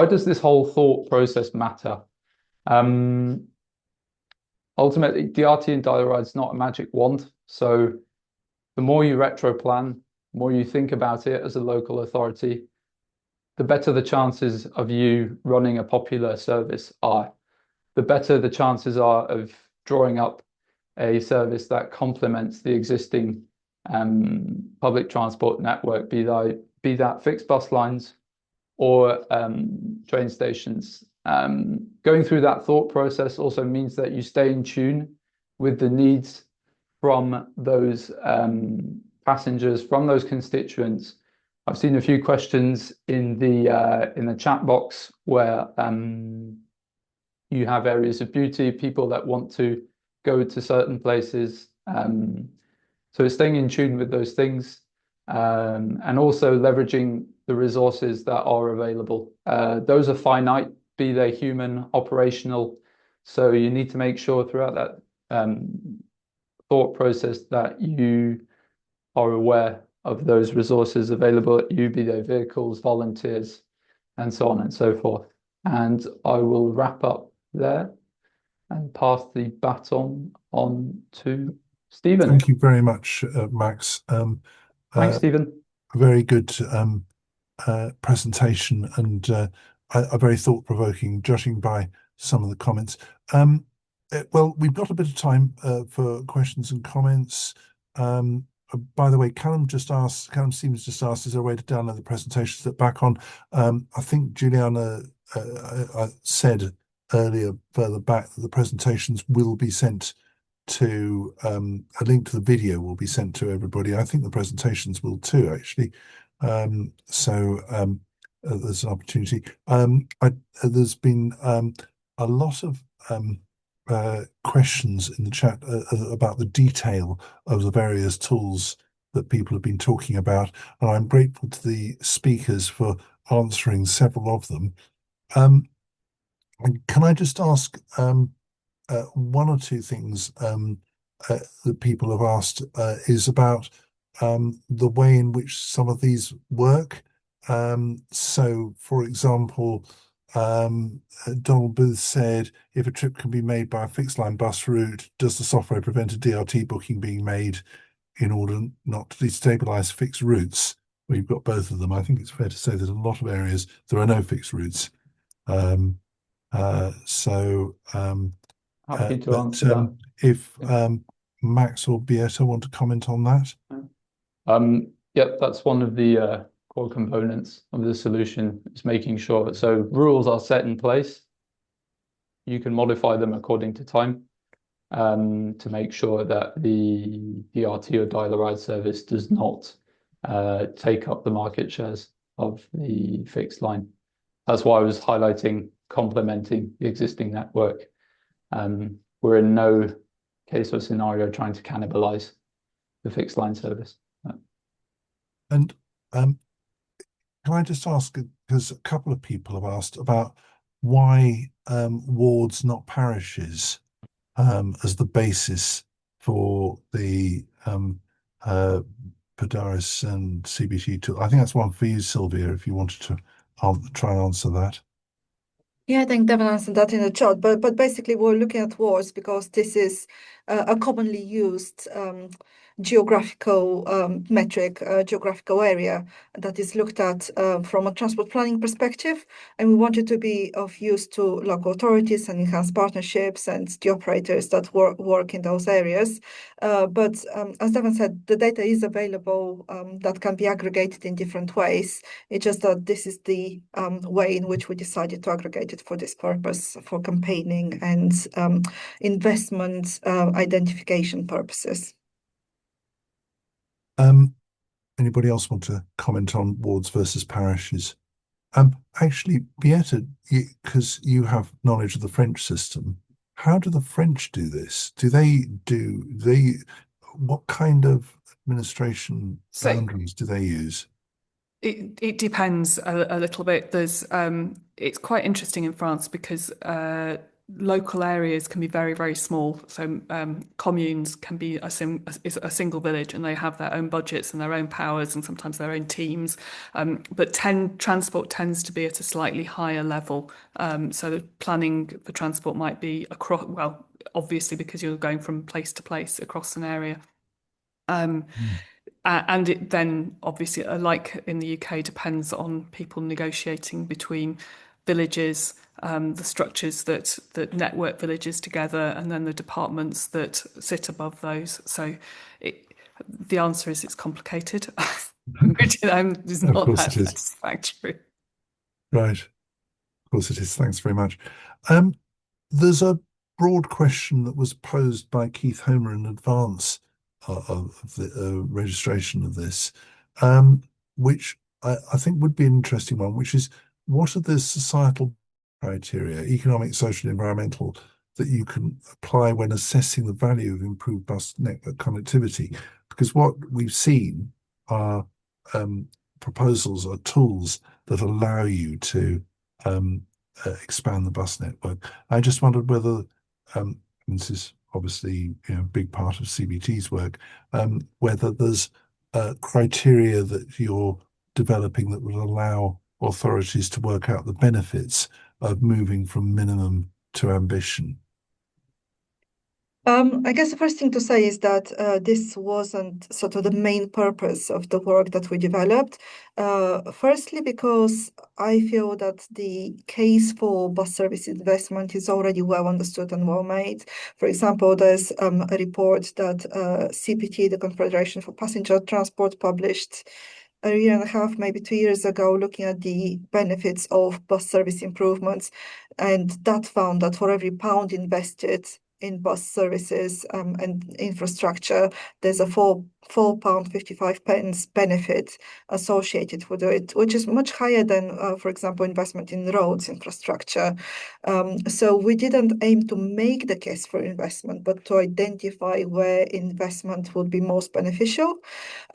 S5: does this whole thought process matter? Ultimately, DRT and dial-a-ride is not a magic wand. So the more you retro plan, the more you think about it as a local authority, the better the chances of you running a popular service are. The better the chances are of drawing up a service that complements the existing public transport network, be that fixed bus lines or train stations. Going through that thought process also means that you stay in tune with the needs from those passengers, from those constituents. I've seen a few questions in the chat box where you have areas of beauty, people that want to go to certain places. So it's staying in tune with those things, and also leveraging the resources that are available. Those are finite, be they human, operational. So you need to make sure throughout that thought process that you are aware of those resources available at you, be they vehicles, volunteers, and so on and so forth. And I will wrap up there and pass the baton on to Stephen.
S1: Thank you very much, Max.
S5: Thanks, Stephen.
S1: A very good presentation, and a very thought-provoking, judging by some of the comments. Well, we've got a bit of time for questions and comments. By the way, Callum Stevens just asked, is there a way to download the presentations that back on? I think Juliana said earlier, further back, that the presentations will be sent to, a link to the video will be sent to everybody. I think the presentations will too, actually. So there's an opportunity. There's been a lot of questions in the chat about the detail of the various tools that people have been talking about, and I'm grateful to the speakers for answering several of them. And can I just ask one or two things that people have asked is about the way in which some of these work. So, for example, Donald Booth said, if a trip can be made by a fixed line bus route, does the software prevent a DRT booking being made in order not to destabilize fixed routes? Well, you've got both of them. I think it's fair to say that in a lot of areas there are no fixed routes.
S5: Happy to answer that.
S1: If Max or Beate want to comment on that.
S5: Yep, that's one of the core components of the solution, is making sure that so rules are set in place. You can modify them according to time to make sure that the DRT or dial-a-ride service does not take up the market shares of the fixed line. That's why I was highlighting complementing the existing network. We're in no case or scenario trying to cannibalize the fixed line service.
S1: And can I just ask, because a couple of people have asked about why wards, not parishes, as the basis for the Podaris and CBT tool. I think that's one for you, Silviya, if you wanted to try and answer that.
S2: Yeah, I think Devon answered that in the chat, but basically we're looking at wards because this is a commonly used geographical metric, geographical area that is looked at from a transport planning perspective, and we want it to be of use to local authorities and enhance partnerships and the operators that work in those areas. But as Devon said, the data is available that can be aggregated in different ways. It's just that this is the way in which we decided to aggregate it for this purpose, for campaigning and investment identification purposes.
S1: Anybody else want to comment on wards versus parishes? Actually, Beate, because you have knowledge of the French system, how do the French do this? What kind of administration boundaries do they use?
S4: It depends a little bit. It's quite interesting in France because local areas can be very, very small. So communes can be a single village, and they have their own budgets and their own powers and sometimes their own teams. But transport tends to be at a slightly higher level. So the planning for transport might be across, well, obviously because you're going from place to place across an area. And it then obviously, like in the UK, depends on people negotiating between villages, the structures that network villages together, and then the departments that sit above those. So the answer is it's complicated. Which is not that satisfactory.
S1: Right. Of course it is. Thanks very much. There's a broad question that was posed by Keith Homer in advance of the registration of this, which I think would be an interesting one, which is what are the societal criteria, economic, social, environmental, that you can apply when assessing the value of improved bus network connectivity? Because what we've seen are proposals or tools that allow you to expand the bus network. I just wondered whether, this is obviously a big part of CBT's work, whether there's criteria that you're developing that would allow authorities to work out the benefits of moving from minimum to ambition.
S2: I guess the first thing to say is that this wasn't sort of the main purpose of the work that we developed. Firstly, because I feel that the case for bus service investment is already well understood and well made. For example, there's a report that CPT, the Confederation for Passenger Transport, published a year and a half, maybe 2 years ago, looking at the benefits of bus service improvements. And that found that for every pound invested in bus services and infrastructure, there's a £4.55 benefit associated with it, which is much higher than, for example, investment in roads infrastructure. So we didn't aim to make the case for investment, but to identify where investment would be most beneficial.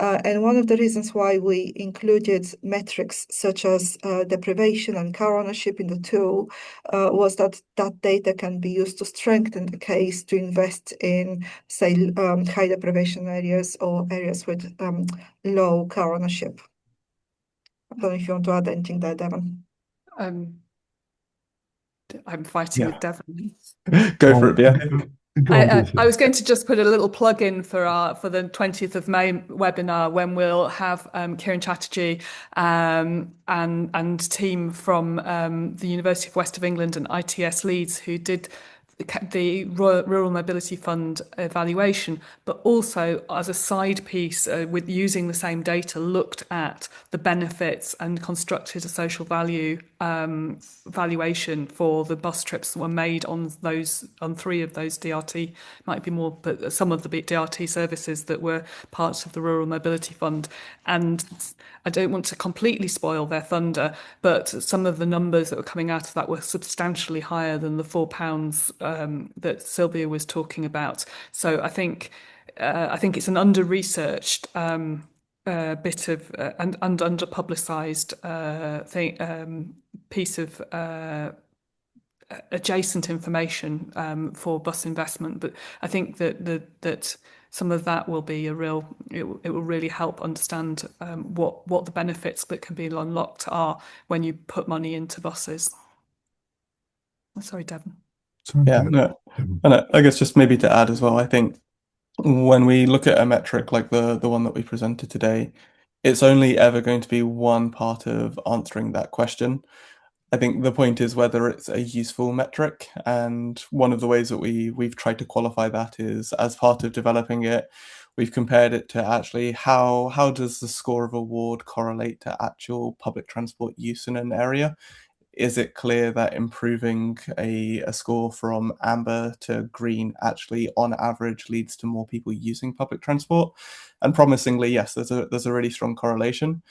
S2: And one of the reasons why we included metrics such as deprivation and car ownership in the tool was that data can be used to strengthen the case to invest in, say, high deprivation areas or areas with low car ownership. I don't know if you want to add anything there, Devon.
S4: I'm fighting with Devon.
S3: Go for it, Beate.
S4: I was going to just put a little plug in for the 20th of May webinar, when we'll have Kieran Chatterjee and team from the University of West of England and ITS Leeds, who did the Rural Mobility Fund evaluation, but also as a side piece with using the same data, looked at the benefits and constructed a social value valuation for the bus trips that were made on 3 of those DRT, might be more, but some of the DRT services that were parts of the Rural Mobility Fund. And I don't want to completely spoil their thunder, but some of the numbers that were coming out of that were substantially higher than the £4 that Silviya was talking about. So I think it's an under-researched bit of and under publicised piece of adjacent information for bus investment, but I think that some of that will be it will really help understand what the benefits that can be unlocked are when you put money into buses. Sorry, Devon.
S3: Yeah, no, and I guess just maybe to add as well, I think when we look at a metric like the one that we presented today, it's only ever going to be one part of answering that question. I think the point is whether it's a useful metric, and one of the ways that we've tried to qualify that is, as part of developing it, we've compared it to actually how does the score of award correlate to actual public transport use in an area. Is it clear that improving a score from amber to green actually on average leads to more people using public transport? And promisingly, yes, there's a really strong correlation.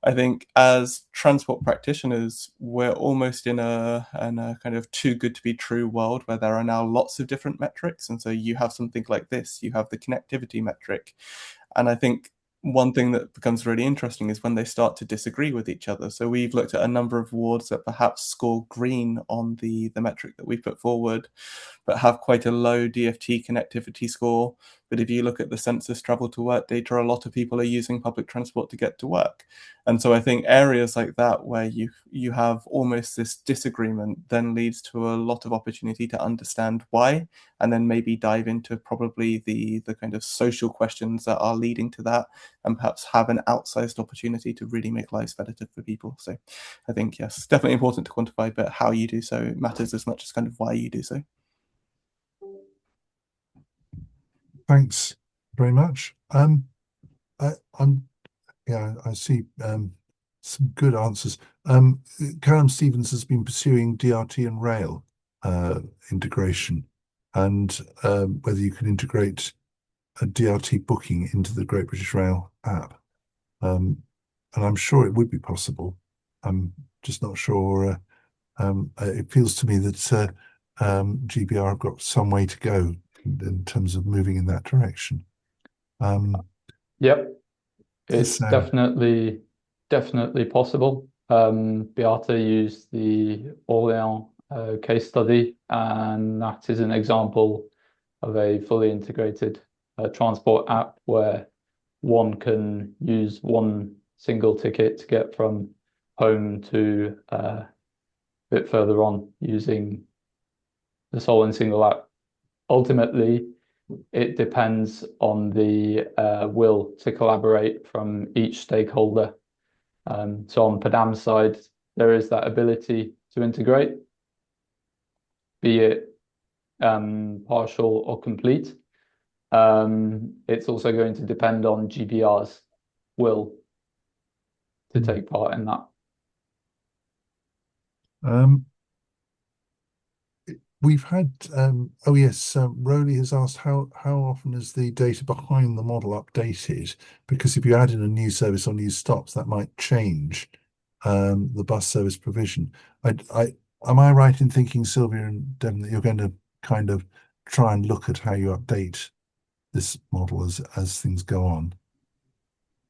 S3: I think as transport practitioners, we're almost in a kind of too good to be true world where there are now lots of different metrics. And so you have something like this, you have the connectivity metric. And I think one thing that becomes really interesting is when they start to disagree with each other. So we've looked at a number of wards that perhaps score green on the metric that we put forward, but have quite a low DFT connectivity score. But if you look at the census travel to work data, a lot of people are using public transport to get to work. And so I think areas like that where you have almost this disagreement then leads to a lot of opportunity to understand why, and then maybe dive into probably the kind of social questions that are leading to that, and perhaps have an outsized opportunity to really make lives better for people. So I think, yes, definitely important to quantify, but how you do so matters as much as kind of why you do so.
S1: Thanks very much. I see some good answers. Callum Stevens has been pursuing DRT and rail integration, and whether you can integrate a DRT booking into the Great British Rail app. And I'm sure it would be possible. I'm just not sure. It feels to me that GBR have got some way to go in terms of moving in that direction.
S5: Yep, it's
S1: So-
S5: definitely possible. Beate used the Orléans case study, and that is an example of a fully integrated transport app where one can use one single ticket to get from home to a bit further on using the sole and single app. Ultimately, it depends on the will to collaborate from each stakeholder. So on Padam's side, there is that ability to integrate, be it partial or complete. It's also going to depend on GBR's will to take part in that.
S1: We've had, Rowley has asked how often is the data behind the model updated? Because if you add in a new service or new stops, that might change the bus service provision. Am I right in thinking, Silviya and Devon, that you're going to kind of try and look at how you update this model as things go on?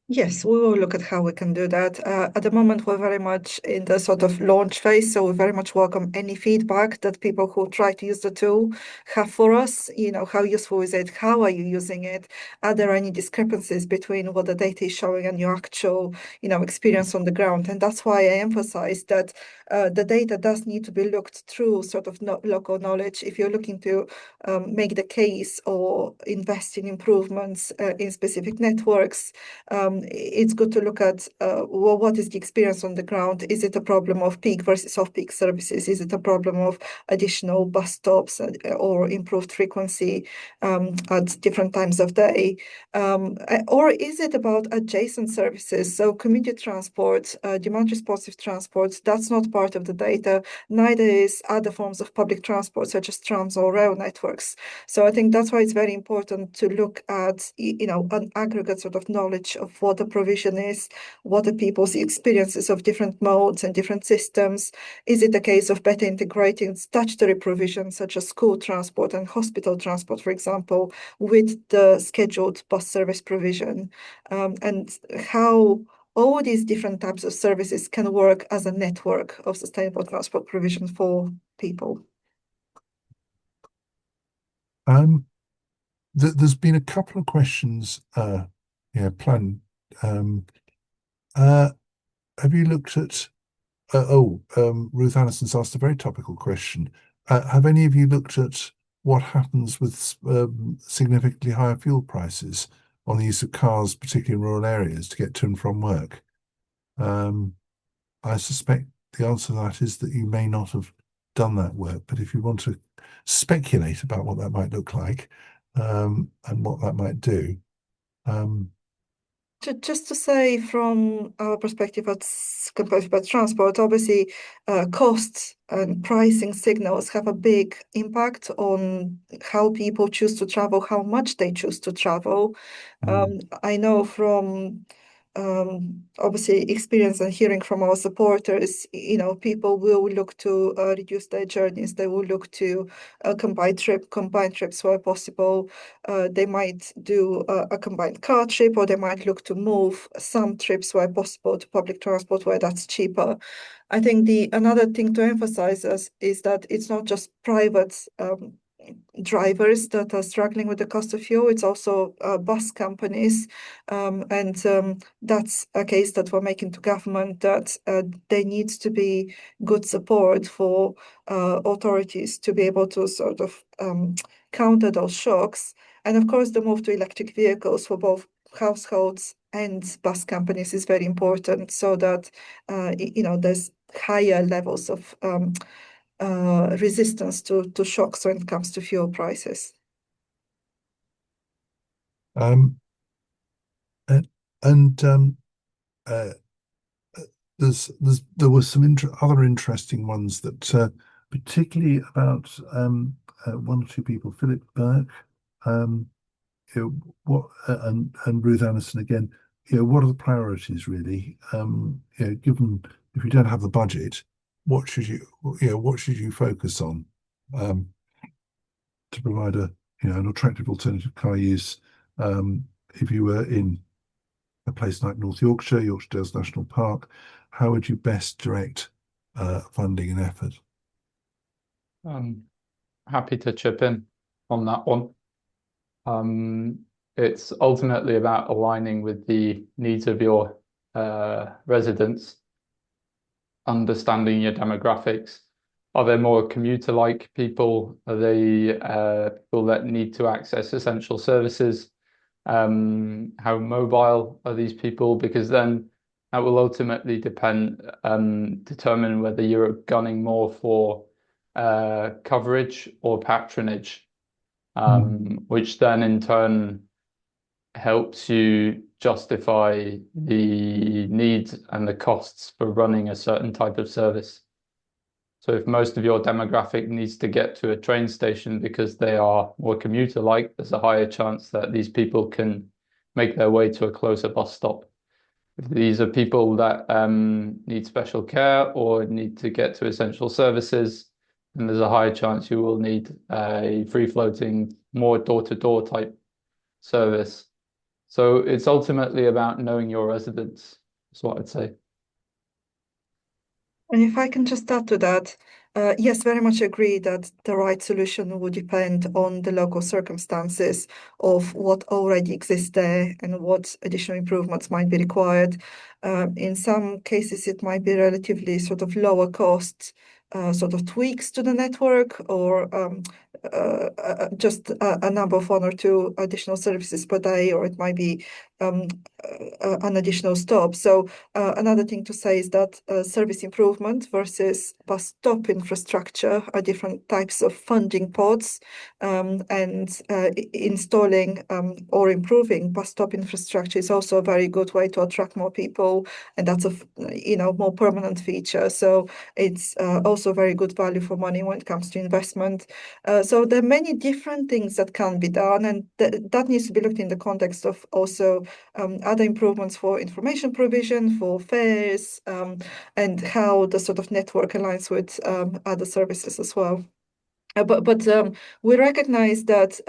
S2: Yes, we will look at how we can do that. At the moment, we're very much in the sort of launch phase, so we very much welcome any feedback that people who try to use the tool have for us. You know, how useful is it? How are you using it? Are there any discrepancies between what the data is showing and your actual, experience on the ground? And that's why I emphasize that the data does need to be looked through sort of local knowledge. If you're looking to make the case or invest in improvements in specific networks, it's good to look at what is the experience on the ground. Is it a problem of peak versus off-peak services? Is it a problem of additional bus stops or improved frequency at different times of day? Or is it about adjacent services? So community transport, demand responsive transport, that's not part of the data. Neither is other forms of public transport, such as trams or rail networks. So I think that's why it's very important to look at, an aggregate sort of knowledge of what the provision is, what are people's experiences of different modes and different systems. Is it a case of better integrating statutory provisions such as school transport and hospital transport, for example, with the scheduled bus service provision, and how all these different types of services can work as a network of sustainable transport provision for people?
S1: There's been a couple of questions, planned. Have you looked at, Ruth Anderson's asked a very topical question. Have any of you looked at what happens with significantly higher fuel prices on the use of cars, particularly in rural areas, to get to and from work? I suspect the answer to that is that you may not have done that work, but if you want to speculate about what that might look like, and what that might do.
S2: Just to say, from our perspective at Competitive Better Transport, obviously costs and pricing signals have a big impact on how people choose to travel, how much they choose to travel. I know from obviously experience and hearing from our supporters, people will look to reduce their journeys. They will look to combine trips where possible. They might do a combined car trip, or they might look to move some trips where possible to public transport where that's cheaper. I think another thing to emphasize is that it's not just private drivers that are struggling with the cost of fuel. It's also bus companies, and that's a case that we're making to government, that there needs to be good support for authorities to be able to sort of counter those shocks. And of course, the move to electric vehicles for both households and bus companies is very important, so that there's higher levels of resistance to shocks when it comes to fuel prices.
S1: There were some other interesting ones that, particularly about one or two people, Philip Burke, and Ruth Anderson again. What are the priorities really? Given if you don't have the budget, what should you focus on to provide an attractive alternative car use? If you were in a place like North Yorkshire, Yorkshire Dales National Park, how would you best direct funding and effort?
S5: Happy to chip in on that one. It's ultimately about aligning with the needs of your residents, understanding your demographics. Are there more commuter-like people? Are they people that need to access essential services? How mobile are these people? Because then that will ultimately determine whether you're gunning more for coverage or patronage, which then in turn helps you justify the needs and the costs for running a certain type of service. So if most of your demographic needs to get to a train station because they are more commuter-like, there's a higher chance that these people can make their way to a closer bus stop. If these are people that need special care or need to get to essential services, then there's a higher chance you will need a free-floating, more door-to-door type service. So it's ultimately about knowing your residents, is what I'd say.
S2: And if I can just add to that, yes, very much agree that the right solution would depend on the local circumstances of what already exists there and what additional improvements might be required. In some cases, it might be relatively sort of lower cost, sort of tweaks to the network, or just a number of one or two additional services per day, or it might be an additional stop. So another thing to say is that service improvement versus bus stop infrastructure are different types of funding pots, and installing or improving bus stop infrastructure is also a very good way to attract more people, and that's a more permanent feature. So it's also very good value for money when it comes to investment. So there are many different things that can be done, and that needs to be looked in the context of also other improvements for information provision, for fares, and how the sort of network aligns with other services as well. But we recognize that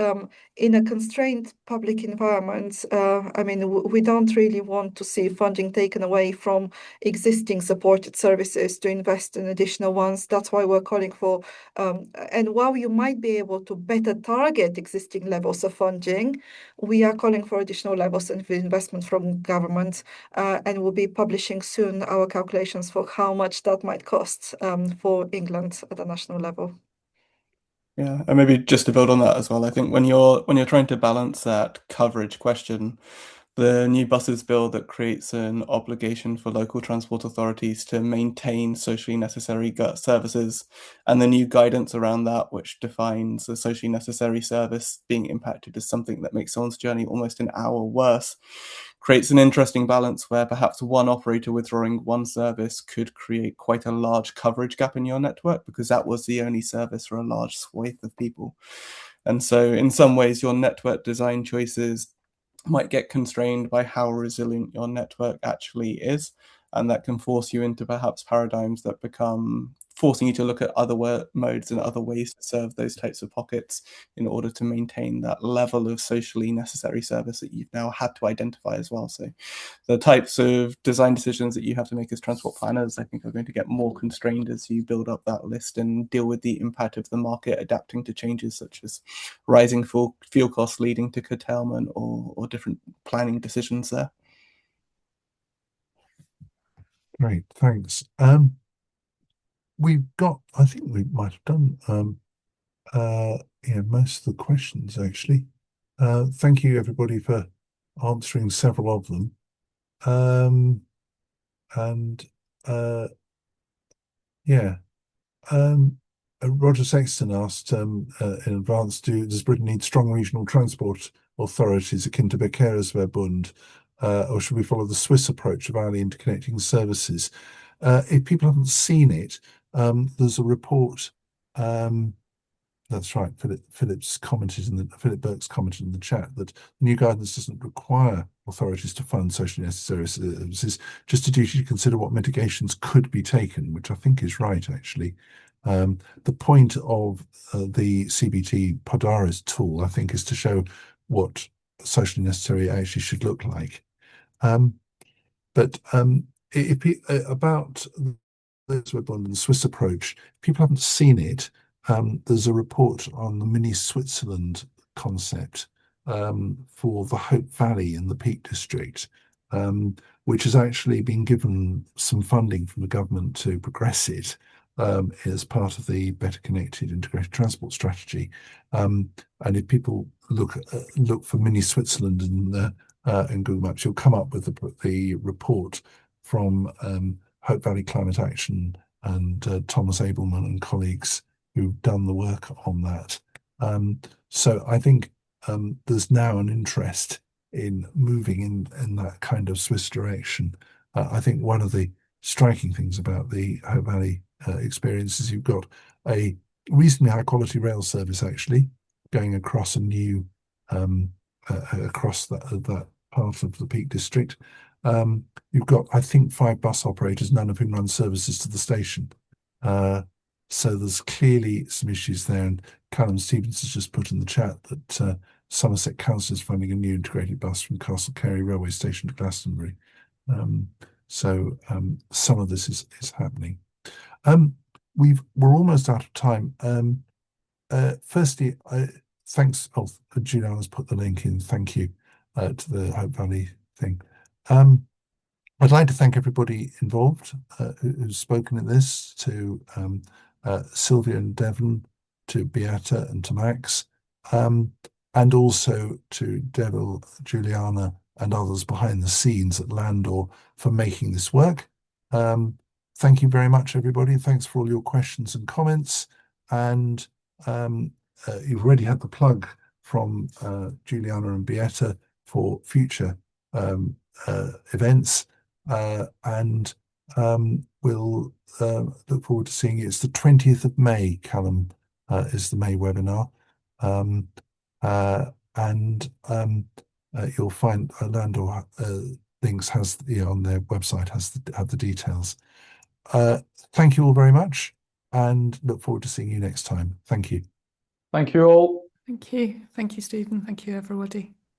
S2: in a constrained public environment, I mean, we don't really want to see funding taken away from existing supported services to invest in additional ones. That's why we're calling for, and while you might be able to better target existing levels of funding, we are calling for additional levels of investment from government, and we'll be publishing soon our calculations for how much that might cost for England at a national level.
S3: Yeah, and maybe just to build on that as well, I think when you're trying to balance that coverage question, the new buses bill that creates an obligation for local transport authorities to maintain socially necessary services, and the new guidance around that, which defines a socially necessary service being impacted as something that makes someone's journey almost an hour worse, creates an interesting balance where perhaps one operator withdrawing one service could create quite a large coverage gap in your network because that was the only service for a large swathe of people. And so in some ways, your network design choices might get constrained by how resilient your network actually is. And that can force you into perhaps paradigms that become forcing you to look at other modes and other ways to serve those types of pockets in order to maintain that level of socially necessary service that you've now had to identify as well. So the types of design decisions that you have to make as transport planners, I think, are going to get more constrained as you build up that list and deal with the impact of the market adapting to changes such as rising fuel costs leading to curtailment or different planning decisions there.
S1: Great, thanks. We've got, I think we might have done most of the questions actually. Thank you everybody for answering several of them. Roger Sexton asked in advance, does Britain need strong regional transport authorities akin to Verkehrsverbund, or should we follow the Swiss approach of hourly interconnecting services? If people haven't seen it, there's a report. That's right. Philip Burke's commented in the chat that new guidance doesn't require authorities to fund socially necessary services, just a duty to consider what mitigations could be taken, which I think is right actually. The point of the CBT Podaris tool, I think, is to show what socially necessary actually should look like. About the Swiss approach, if people haven't seen it, there's a report on the mini Switzerland concept for the Hope Valley in the Peak District, which has actually been given some funding from the government to progress it as part of the Better Connected Integrated Transport Strategy. And if people look for mini Switzerland in Google Maps, you'll come up with the report from Hope Valley Climate Action and Thomas Abelman and colleagues who've done the work on that. So I think there's now an interest in moving in that kind of Swiss direction. I think one of the striking things about the Hope Valley experience is you've got a reasonably high quality rail service actually going across a new across that part of the Peak District. You've got, I think, 5 bus operators, none of whom run services to the station. So there's clearly some issues there, and Callum Stevens has just put in the chat that Somerset Council is funding a new integrated bus from Castle Cary railway station to Glastonbury. So some of this is happening. We're almost out of time. Firstly, thanks. Oh, Juliana's put the link in. Thank you to the Hope Valley thing. I'd like to thank everybody involved who's spoken in this, to Silviya and Devon, to Beate and to Max, and also to Devil, Juliana and others behind the scenes at Landor for making this work. Thank you very much, everybody. Thanks for all your questions and comments. And you've already had the plug from Juliana and Beate for future events. And we'll look forward to seeing you. It's the 20th of May, Callum, is the May webinar. you'll find Landor LINKS has on their website have the details. Thank you all very much, and look forward to seeing you next time. Thank you.
S5: Thank you all.
S4: Thank you. Thank you, Stephen. Thank you, everybody.